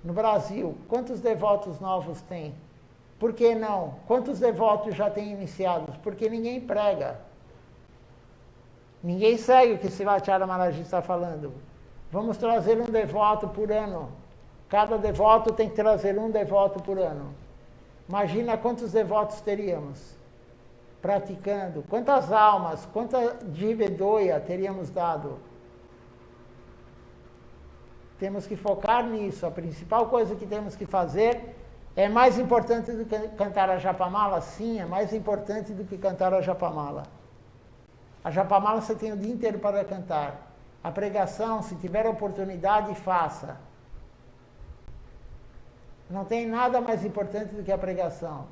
Speaker 1: no Brasil, quantos devotos novos tem? Por que não? Quantos devotos já tem iniciados? Porque ninguém prega. Ninguém segue o que Silachara Maharaj está falando. Vamos trazer um devoto por ano. Cada devoto tem que trazer um devoto por ano. Imagina quantos devotos teríamos praticando. Quantas almas, quanta Jivedoya teríamos dado. Temos que focar nisso. A principal coisa que temos que fazer é mais importante do que cantar a Japamala? Sim, é mais importante do que cantar a Japamala. A Japamala você tem o dia inteiro para cantar. A pregação, se tiver oportunidade, faça. Não tem nada mais importante do que a pregação.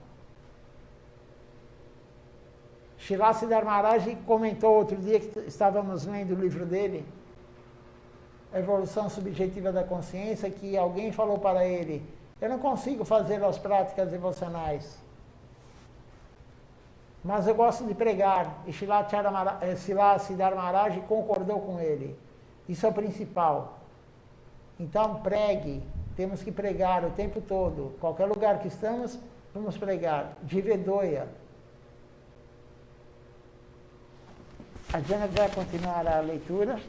Speaker 1: Srila Siddhar Maharaj comentou outro dia que estávamos lendo o livro dele, A Evolução Subjetiva da Consciência, que alguém falou para ele: eu não consigo fazer as práticas devocionais, mas eu gosto de pregar. E Srila Siddhar Maharaj concordou com ele. Isso é o principal. Então pregue, temos que pregar o tempo todo. Qualquer lugar que estamos, vamos pregar. Jivedoya. A Jana vai continuar a leitura.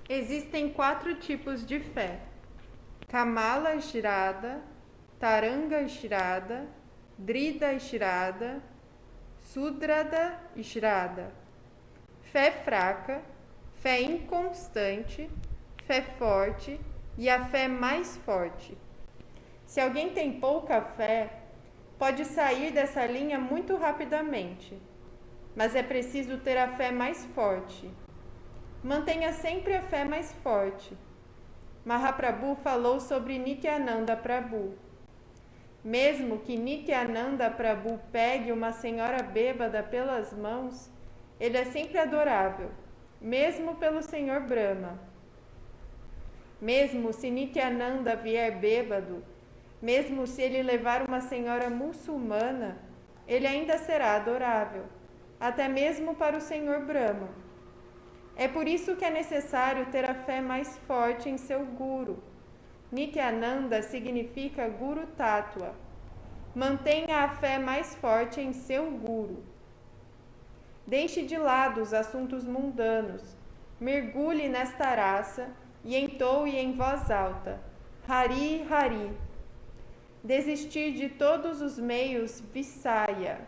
Speaker 2: Existem 4 tipos de fé: Kamala Shirada, Taranga Shirada, Drida Shirada, Sudrada Shirada. Fé fraca, fé inconstante, fé forte e a fé mais forte. Se alguém tem pouca fé, pode sair dessa linha muito rapidamente, mas é preciso ter a fé mais forte. Mantenha sempre a fé mais forte. Mahaprabhu falou sobre Nityananda Prabhu. Mesmo que Nityananda Prabhu pegue uma senhora bêbada pelas mãos, ele é sempre adorável, mesmo pelo Senhor Brahma. Mesmo se Nityananda vier bêbado, mesmo se ele levar uma senhora muçulmana, ele ainda será adorável, até mesmo para o Senhor Brahma. É por isso que é necessário ter a fé mais forte em seu Guru. Nityananda significa Guru Tattva. Mantenha a fé mais forte em seu Guru. Deixe de lado os assuntos mundanos. Mergulhe nesta raça e entoe em voz alta: Hari Hari. Desistir de todos os meios Visaya.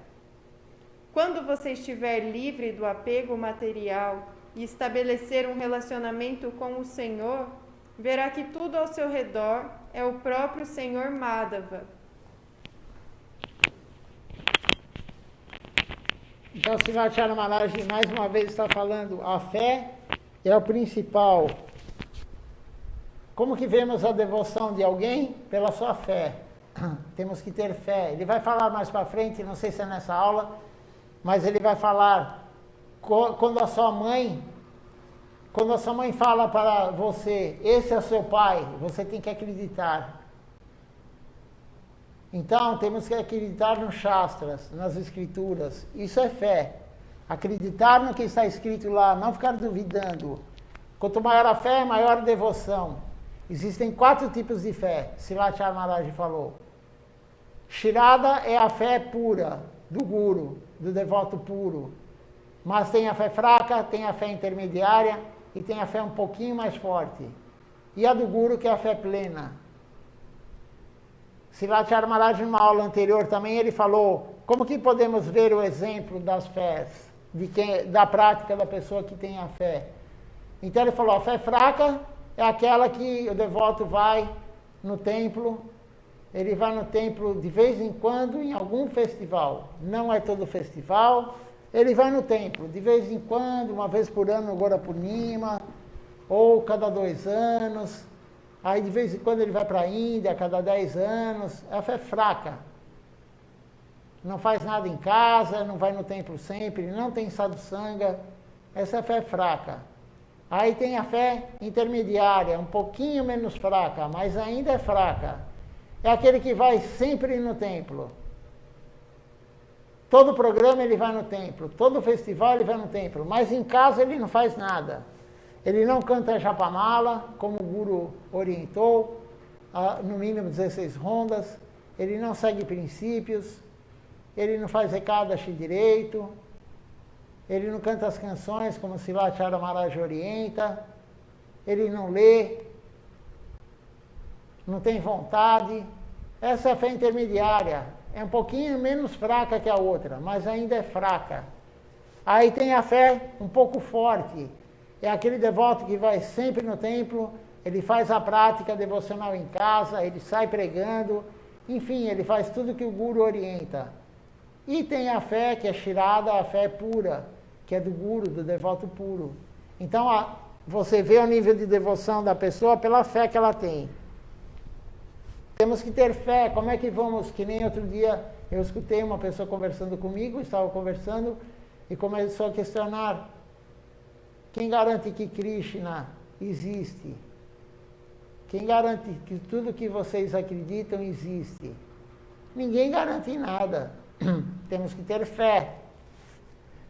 Speaker 2: Quando você estiver livre do apego material e estabelecer um relacionamento com o Senhor, verá que tudo ao seu redor é o próprio Senhor Madhava.
Speaker 1: Então, Silachara Maharaj mais uma vez está falando, a fé é o principal. Como que vemos a devoção de alguém? Pela sua fé. Temos que ter fé. Ele vai falar mais para frente, não sei se é nessa aula, mas ele vai falar, quando a sua mãe fala para você, esse é o seu pai, você tem que acreditar. Então, temos que acreditar nos Shastras, nas Escrituras. Isso é fé. Acreditar no que está escrito lá, não ficar duvidando. Quanto maior a fé, maior a devoção. Existem 4 tipos de fé, Silachara Maharaj falou. Shirada é a fé pura, do Guru, do devoto puro. Mas tem a fé fraca, tem a fé intermediária e tem a fé um pouquinho mais forte. E a do Guru, que é a fé plena. Srila Maharaj, numa aula anterior também, ele falou como que podemos ver o exemplo das fés, da prática da pessoa que tem a fé. Então ele falou, a fé fraca é aquela que o devoto vai no templo, ele vai no templo de vez em quando em algum festival. Não é todo festival, ele vai no templo de vez em quando, uma vez por ano no Gora Purnima, ou cada 2 anos. Aí de vez em quando ele vai para a Índia, a cada 10 anos. É a fé fraca. Não faz nada em casa, não vai no templo sempre, não tem sadhusanga. Essa é a fé fraca. Aí tem a fé intermediária, um pouquinho menos fraca, mas ainda é fraca. É aquele que vai sempre no templo. Todo programa ele vai no templo, todo festival ele vai no templo, mas em casa ele não faz nada. Ele não canta Japamala, como o Guru orientou, no mínimo 16 rondas. Ele não segue princípios, ele não faz Ekadashi direito, ele não canta as canções como Srila Maharaj orienta, ele não lê, não tem vontade. Essa é a fé intermediária. É um pouquinho menos fraca que a outra, mas ainda é fraca. Aí tem a fé um pouco forte. É aquele devoto que vai sempre no templo, ele faz a prática devocional em casa, ele sai pregando, enfim, ele faz tudo que o Guru orienta. E tem a fé que é Shirada, a fé pura, que é do Guru, do devoto puro. Então, você vê o nível de devoção da pessoa pela fé que ela tem. Temos que ter fé. Como é que vamos? Que nem outro dia eu escutei uma pessoa conversando comigo, estava conversando e começou a questionar: quem garante que Krishna existe? Quem garante que tudo que vocês acreditam existe? Ninguém garante nada. Temos que ter fé.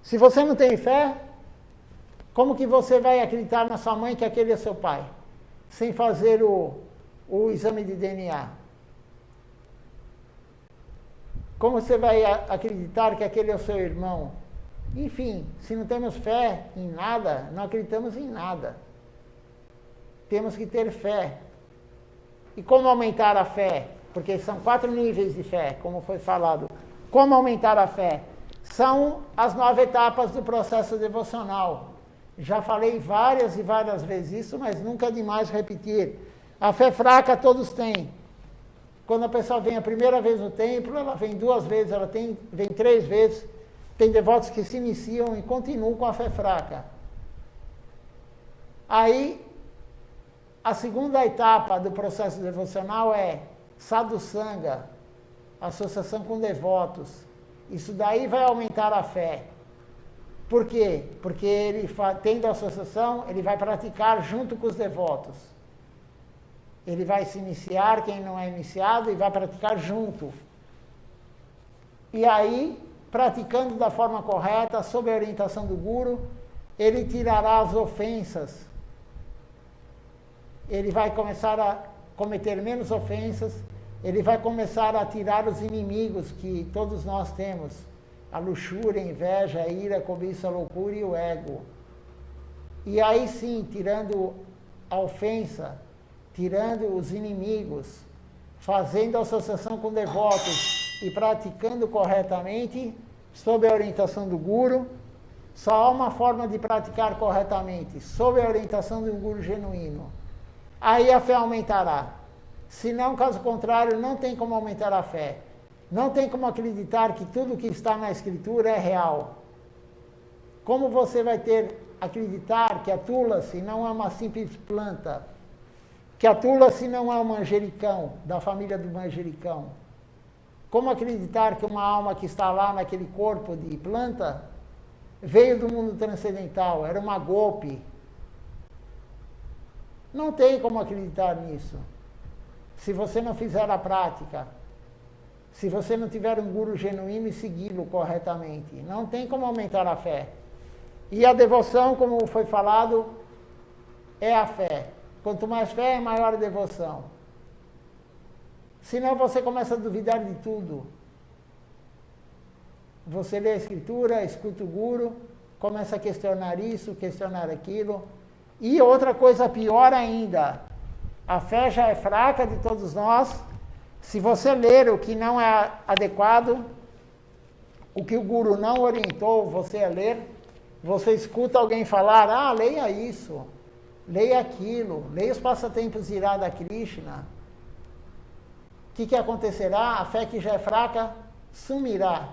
Speaker 1: Se você não tem fé, como que você vai acreditar na sua mãe que aquele é seu pai? Sem fazer o exame de DNA. Como você vai acreditar que aquele é o seu irmão? Enfim, se não temos fé em nada, não acreditamos em nada. Temos que ter fé. E como aumentar a fé? Porque são 4 níveis de fé, como foi falado. Como aumentar a fé? São as 9 etapas do processo devocional. Já falei várias e várias vezes isso, mas nunca é demais repetir. A fé fraca todos têm. Quando a pessoa vem a primeira vez no templo, ela vem 2 vezes, ela vem 3 vezes. Tem devotos que se iniciam e continuam com a fé fraca. Aí, a segunda etapa do processo devocional é sadhusanga, associação com devotos. Isso daí vai aumentar a fé. Por quê? Porque ele, tendo a associação, ele vai praticar junto com os devotos. Ele vai se iniciar, quem não é iniciado, e vai praticar junto. E aí, praticando da forma correta, sob a orientação do Guru, ele tirará as ofensas. Ele vai começar a cometer menos ofensas, ele vai começar a tirar os inimigos que todos nós temos. A luxúria, a inveja, a ira, a cobiça, a loucura e o ego. E aí sim, tirando a ofensa, tirando os inimigos, fazendo associação com devotos e praticando corretamente, sob a orientação do Guru, só há uma forma de praticar corretamente, sob a orientação de um Guru genuíno. Aí a fé aumentará. Se não, caso contrário, não tem como aumentar a fé. Não tem como acreditar que tudo que está na Escritura é real. Como você vai acreditar que a tulasi não é uma simples planta? Que a tulasi não é um manjericão, da família do manjericão? Como acreditar que uma alma que está lá naquele corpo de planta veio do mundo transcendental, era uma golpe? Não tem como acreditar nisso. Se você não fizer a prática, se você não tiver um Guru genuíno e segui-lo corretamente, não tem como aumentar a fé. E a devoção, como foi falado, é a fé. Quanto mais fé, maior a devoção. Senão você começa a duvidar de tudo. Você lê a Escritura, escuta o Guru, começa a questionar isso, questionar aquilo. E outra coisa pior ainda, a fé já é fraca de todos nós. Se você ler o que não é adequado, o que o guru não orientou você a ler, você escuta alguém falar, leia isso, leia aquilo, leia os passatempos de Radha Krishna. O que acontecerá? A fé que já é fraca sumirá.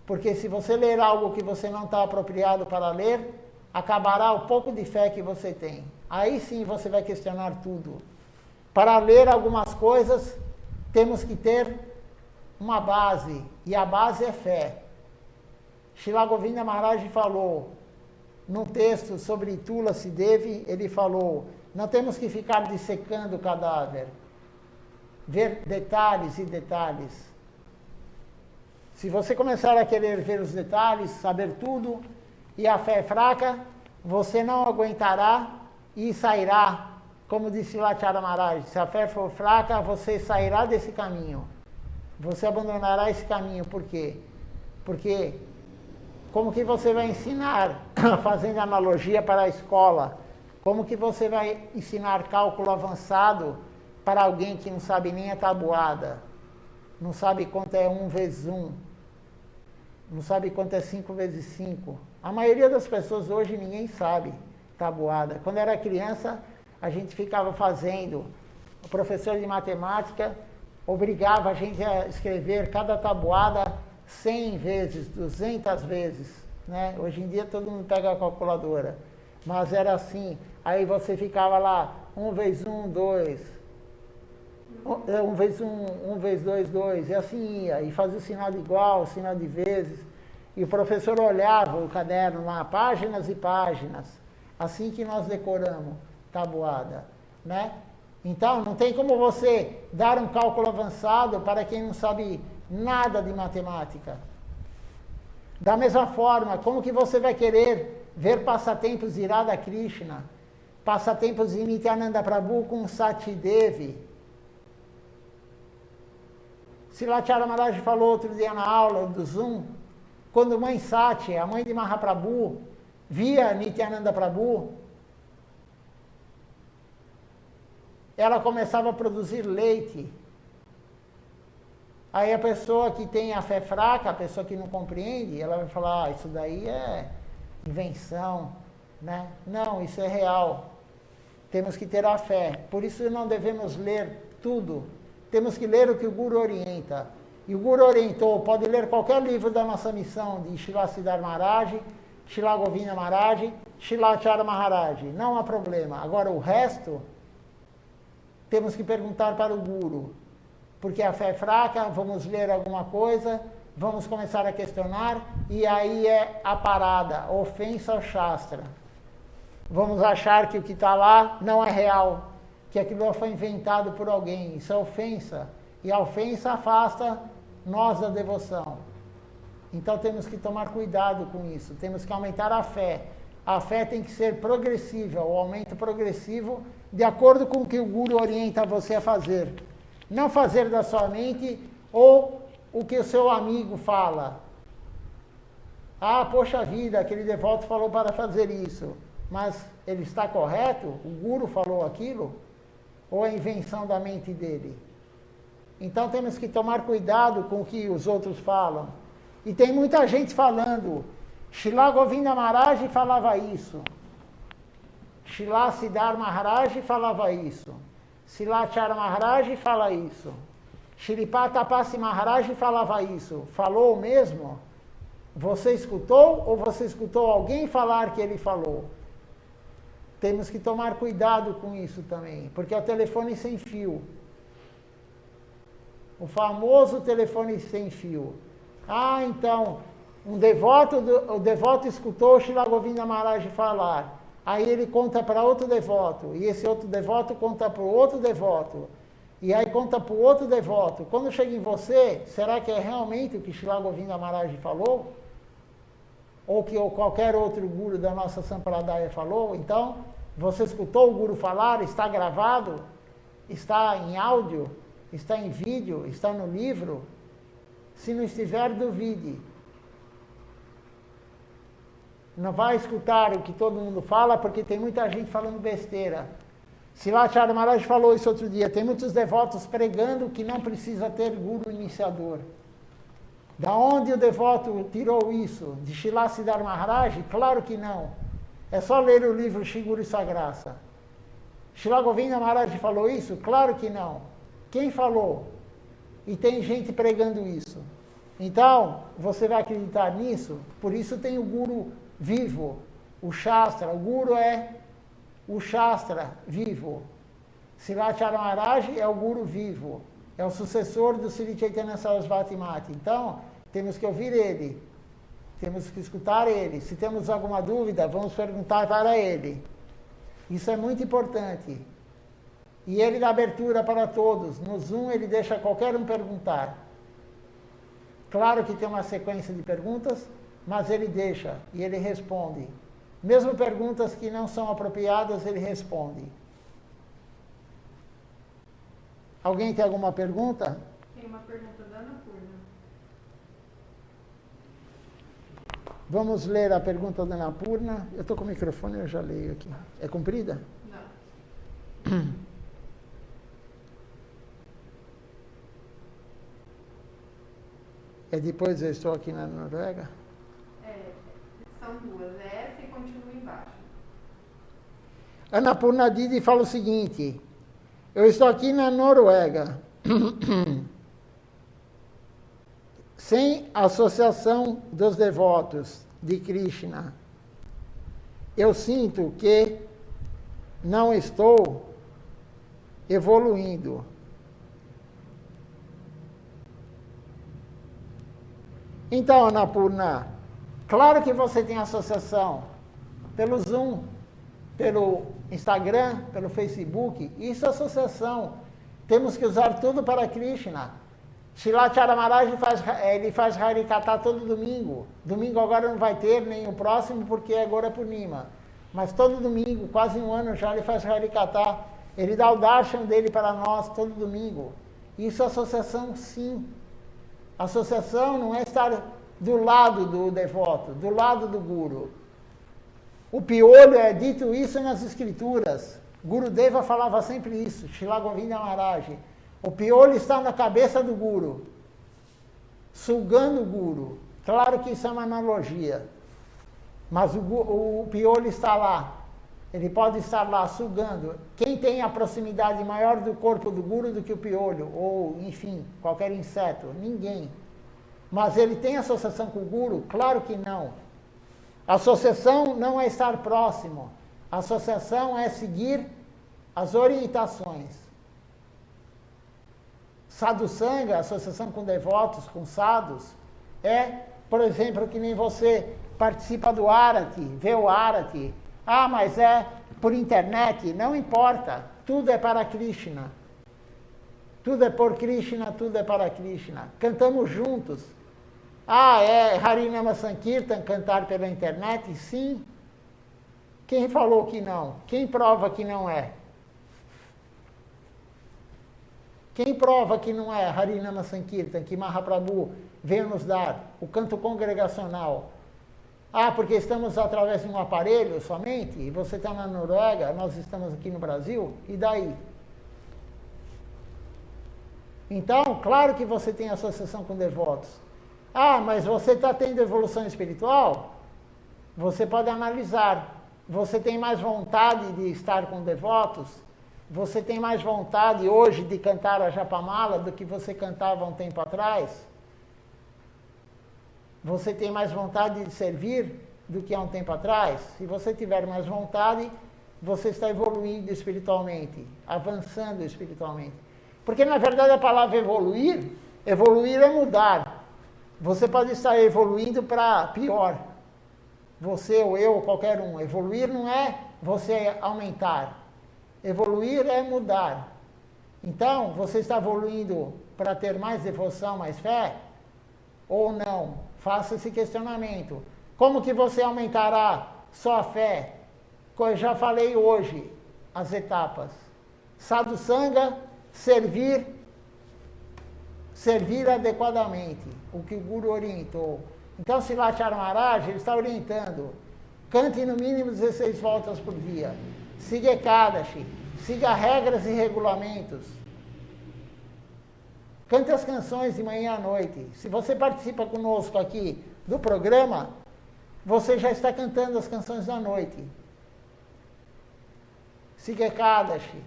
Speaker 1: Porque se você ler algo que você não está apropriado para ler, acabará o pouco de fé que você tem. Aí sim você vai questionar tudo. Para ler algumas coisas, temos que ter uma base, e a base é fé. Srila Govinda Maharaj falou, num texto sobre Tulasi Devi, ele falou, não temos que ficar dissecando o cadáver, ver detalhes e detalhes. Se você começar a querer ver os detalhes, saber tudo, e a fé é fraca, você não aguentará e sairá, como disse Lachara Maharaj, se a fé for fraca, você sairá desse caminho. Você abandonará esse caminho. Por quê? Porque como que você vai ensinar, fazendo analogia para a escola, como que você vai ensinar cálculo avançado para alguém que não sabe nem a tabuada, não sabe quanto é 1 vezes 1, não sabe quanto é 5 vezes 5. A maioria das pessoas hoje ninguém sabe tabuada. Quando era criança, a gente ficava fazendo, o professor de matemática obrigava a gente a escrever cada tabuada 100 vezes, 200 vezes, né? Hoje em dia todo mundo pega a calculadora, mas era assim. Aí você ficava lá, 1 vezes 1, 2, 1 vezes 1, 1 vezes 2, 2, e assim ia, e fazia o sinal de igual, o sinal de vezes, e o professor olhava o caderno lá, páginas e páginas, assim que nós decoramos tabuada, né? Então, não tem como você dar um cálculo avançado para quem não sabe nada de matemática. Da mesma forma, como que você vai querer ver passatempos de Radha Krishna, passatempos de Nityananda Prabhu com Sati Devi? Silachara Maharaj falou outro dia na aula do Zoom, quando mãe Sati, a mãe de Mahaprabhu, via Nityananda Prabhu, ela começava a produzir leite. Aí a pessoa que tem a fé fraca, a pessoa que não compreende, ela vai falar, isso daí é invenção, né? Não, isso é real. Temos que ter a fé. Por isso não devemos ler tudo. Temos que ler o que o Guru orienta. E o Guru orientou, pode ler qualquer livro da nossa missão, de Srila Siddhar Maharaj, Srila Govinda Maharaj, Srila Acharya Maharaj. Não há problema. Agora o resto, temos que perguntar para o Guru. Porque a fé é fraca, vamos ler alguma coisa, vamos começar a questionar, e aí é a parada, ofensa ao Shastra. Vamos achar que o que está lá não é real, que aquilo foi inventado por alguém. Isso é ofensa. E a ofensa afasta nós da devoção. Então temos que tomar cuidado com isso, temos que aumentar a fé. A fé tem que ser progressiva, o aumento progressivo, de acordo com o que o Guru orienta você a fazer. Não fazer da sua mente ou o que o seu amigo fala. Poxa vida, aquele devoto falou para fazer isso. Mas ele está correto? O Guru falou aquilo? Ou é invenção da mente dele? Então temos que tomar cuidado com o que os outros falam. E tem muita gente falando. Srila Govinda Maharaj falava isso. Srila Siddhar Maharaj falava isso. Srila Acharya Maharaj fala isso. Shripata Tapasi Maharaj falava isso. Falou mesmo? Você escutou ou você escutou alguém falar que ele falou? Temos que tomar cuidado com isso também, porque é o telefone sem fio. O famoso telefone sem fio. Então, o devoto escutou Srila Govinda Maharaj falar. Aí ele conta para outro devoto, e esse outro devoto conta para o outro devoto, e aí conta para o outro devoto. Quando chega em você, será que é realmente o que Srila Govinda Maharaj falou? Ou que qualquer outro guru da nossa Sampradaya falou? Então, você escutou o guru falar, está gravado, está em áudio, está em vídeo, está no livro? Se não estiver, duvide. Não vai escutar o que todo mundo fala, porque tem muita gente falando besteira. Srila Maharaj falou isso outro dia. Tem muitos devotos pregando que não precisa ter guru iniciador. Da onde o devoto tirou isso? De Srila Siddhar Maharaj? Claro que não. É só ler o livro Shri Guru Sagrasa. Srila Govinda Maharaj falou isso? Claro que não. Quem falou? E tem gente pregando isso. Então, você vai acreditar nisso? Por isso tem o guru vivo, o Shastra. O guru é o Shastra vivo. Srila Maharaj é o guru vivo. É o sucessor do Sri Chaitanya Sarasvati Mati. Então, temos que ouvir ele. Temos que escutar ele. Se temos alguma dúvida, vamos perguntar para ele. Isso é muito importante. E ele dá abertura para todos. No Zoom, ele deixa qualquer um perguntar. Claro que tem uma sequência de perguntas, mas ele deixa e ele responde. Mesmo perguntas que não são apropriadas, ele responde. Alguém tem alguma pergunta?
Speaker 2: Tem uma pergunta da Ana Purna.
Speaker 1: Vamos ler a pergunta da Ana Purna. Eu estou com o microfone, eu já leio aqui. É comprida?
Speaker 2: Não.
Speaker 1: É depois eu estou aqui na Noruega?
Speaker 2: São duas. É essa e continua embaixo.
Speaker 1: Ana Purna Didi fala o seguinte: eu estou aqui na Noruega, sem associação dos devotos de Krishna. Eu sinto que não estou evoluindo. Então, Ana Purna, claro que você tem associação pelo Zoom, pelo Instagram, pelo Facebook. Isso é associação. Temos que usar tudo para Krishna. Srila Maharaj faz Harikatha todo domingo. Domingo agora não vai ter, nem o próximo, porque agora é Purnima. Mas todo domingo, quase um ano já, ele faz Harikatha. Ele dá o darshan dele para nós todo domingo. Isso é associação, sim. Associação não é estar do lado do devoto, do lado do guru. O piolho é dito isso nas escrituras. Gurudeva falava sempre isso, Srila Govinda Maharaj. O piolho está na cabeça do guru, sugando o guru. Claro que isso é uma analogia, mas o piolho está lá. Ele pode estar lá sugando. Quem tem a proximidade maior do corpo do guru do que o piolho, ou enfim, qualquer inseto? Ninguém. Mas ele tem associação com o guru? Claro que não. Associação não é estar próximo. Associação é seguir as orientações. Sadhu Sangha, associação com devotos, com sadhus, é, por exemplo, que nem você participa do Arati, vê o Arati. Ah, mas é por internet. Não importa. Tudo é para Krishna. Tudo é por Krishna, tudo é para Krishna. Cantamos juntos. Ah, é Harinama Sankirtan cantar pela internet? Sim. Quem falou que não? Quem prova que não é? Quem prova que não é Harinama Sankirtan, que Mahaprabhu veio nos dar? O canto congregacional. Ah, porque estamos através de um aparelho somente? E você está na Noruega, nós estamos aqui no Brasil, e daí? Então, claro que você tem associação com devotos. Ah, mas você está tendo evolução espiritual? Você pode analisar. Você tem mais vontade de estar com devotos? Você tem mais vontade hoje de cantar a Japamala do que você cantava um tempo atrás? Você tem mais vontade de servir do que há um tempo atrás? Se você tiver mais vontade, você está evoluindo espiritualmente, avançando espiritualmente. Porque, na verdade, a palavra evoluir é mudar. Você pode estar evoluindo para pior. Você ou eu, ou qualquer um. Evoluir não é você aumentar. Evoluir é mudar. Então, você está evoluindo para ter mais devoção, mais fé? Ou não? Faça esse questionamento. Como que você aumentará só a fé? Eu já falei hoje as etapas. Sadhu Sangha, servir adequadamente, o que o Guru orientou. Então, Srila Maharaj, ele está orientando. Cante no mínimo 16 voltas por dia. Siga Ekadashi. Siga regras e regulamentos. Cante as canções de manhã à noite. Se você participa conosco aqui do programa, você já está cantando as canções da noite. Siga Ekadashi.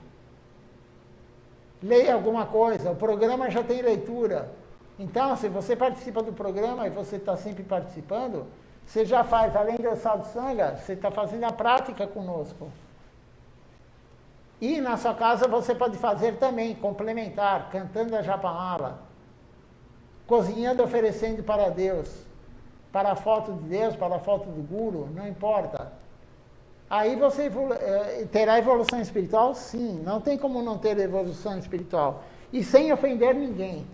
Speaker 1: Leia alguma coisa. O programa já tem leitura. Então, se você participa do programa e você está sempre participando, você já faz, além do sadhusanga, você está fazendo a prática conosco. E na sua casa você pode fazer também, complementar, cantando a Japamala, cozinhando, oferecendo para Deus, para a foto de Deus, para a foto do Guru, não importa. Aí você terá evolução espiritual? Sim, não tem como não ter evolução espiritual. E sem ofender ninguém.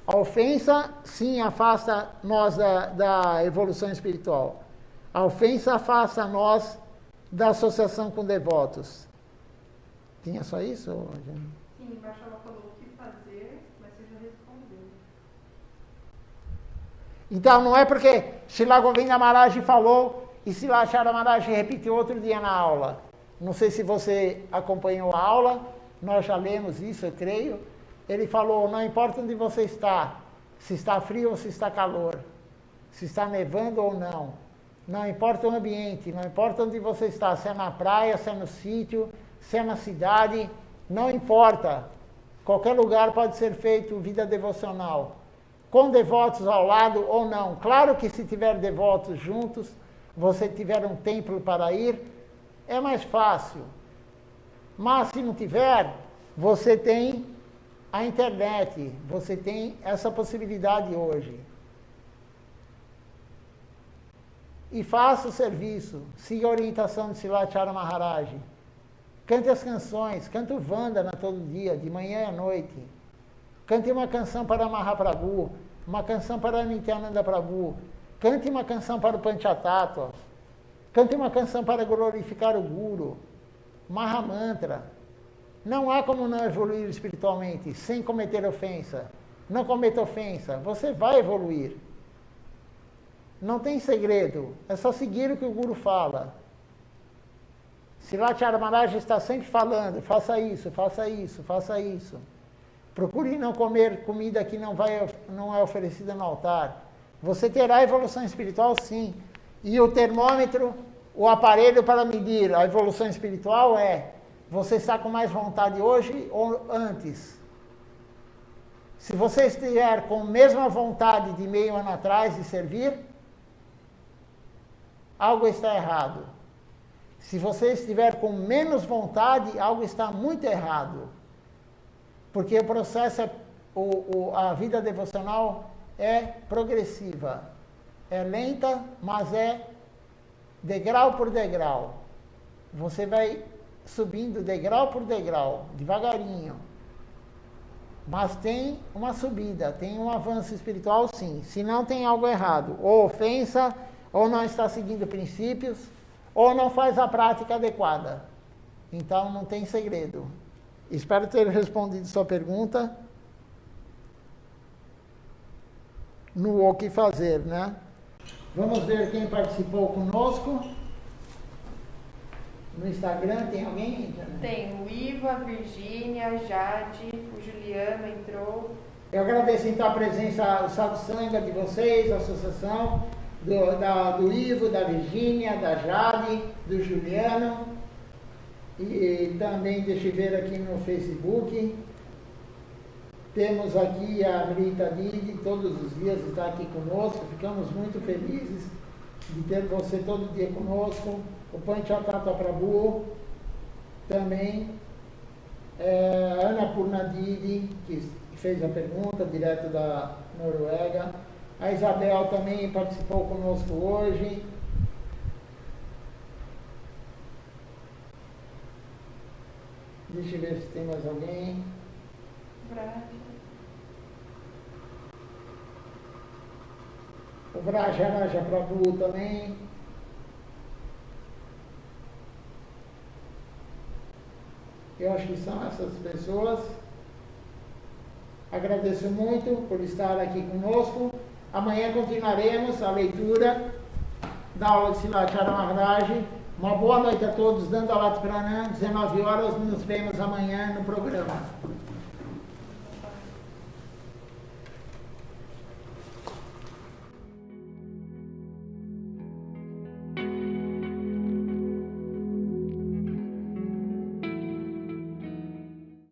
Speaker 1: A ofensa, sim, afasta nós da evolução espiritual. A ofensa afasta nós da associação com devotos. Tinha só isso?
Speaker 2: Sim, embaixo ela falou o que fazer, mas você já respondeu.
Speaker 1: Então, não é porque Srila Govinda Maharaj falou e Srila Acharya Maharaj repetiu outro dia na aula. Não sei se você acompanhou a aula, nós já lemos isso, eu creio. Ele falou, não importa onde você está, se está frio ou se está calor, se está nevando ou não. Não importa o ambiente, não importa onde você está, se é na praia, se é no sítio, se é na cidade, não importa. Qualquer lugar pode ser feito vida devocional. Com devotos ao lado ou não. Claro que se tiver devotos juntos, você tiver um templo para ir, é mais fácil. Mas se não tiver, você tem a internet, você tem essa possibilidade hoje. E faça o serviço, siga a orientação de Srila Acharya Maharaj. Cante as canções, cante o Vandana todo dia, de manhã e à noite. Cante uma canção para Mahaprabhu, uma canção para Nityananda Prabhu. Cante uma canção para o Panchatattva. Cante uma canção para glorificar o Guru. Mahamantra. Não há como não evoluir espiritualmente sem cometer ofensa. Não cometa ofensa, você vai evoluir. Não tem segredo, é só seguir o que o Guru fala. Srila Acharya Maharaj está sempre falando, faça isso, faça isso, faça isso. Procure não comer comida que não é oferecida no altar. Você terá evolução espiritual, sim. E o termômetro, o aparelho para medir a evolução espiritual é: você está com mais vontade hoje ou antes? Se você estiver com a mesma vontade de meio ano atrás de servir, algo está errado. Se você estiver com menos vontade, algo está muito errado. Porque o processo, a vida devocional é progressiva. É lenta, mas é degrau por degrau. Você vai subindo degrau por degrau, devagarinho. Mas tem uma subida, tem um avanço espiritual, sim. Se não, tem algo errado. Ou ofensa, ou não está seguindo princípios, ou não faz a prática adequada. Então, não tem segredo. Espero ter respondido sua pergunta no o que fazer, né? Vamos ver quem participou conosco. No Instagram tem alguém?
Speaker 2: Tem o Ivo, a Virgínia, a Jade, o Juliano entrou.
Speaker 1: Eu agradeço então a presença, o sadhusanga de vocês, a associação, do Ivo, da Virgínia, da Jade, do Juliano. E também, deixa eu ver aqui no Facebook, temos aqui a Rita Didi, todos os dias está aqui conosco, ficamos muito felizes de ter você todo dia conosco. O Panchatattva Prabhu, também, a Ana Purnadidi, que fez a pergunta, direto da Noruega. A Isabel também participou conosco hoje. Deixa eu ver se tem mais alguém. O Vrajaraja Prabhu também. Eu acho que são essas pessoas. Agradeço muito por estar aqui conosco. Amanhã continuaremos a leitura da aula de Silatara Maharaj. Uma boa noite a todos, dando a Pranam, 19 horas, nos vemos amanhã no programa.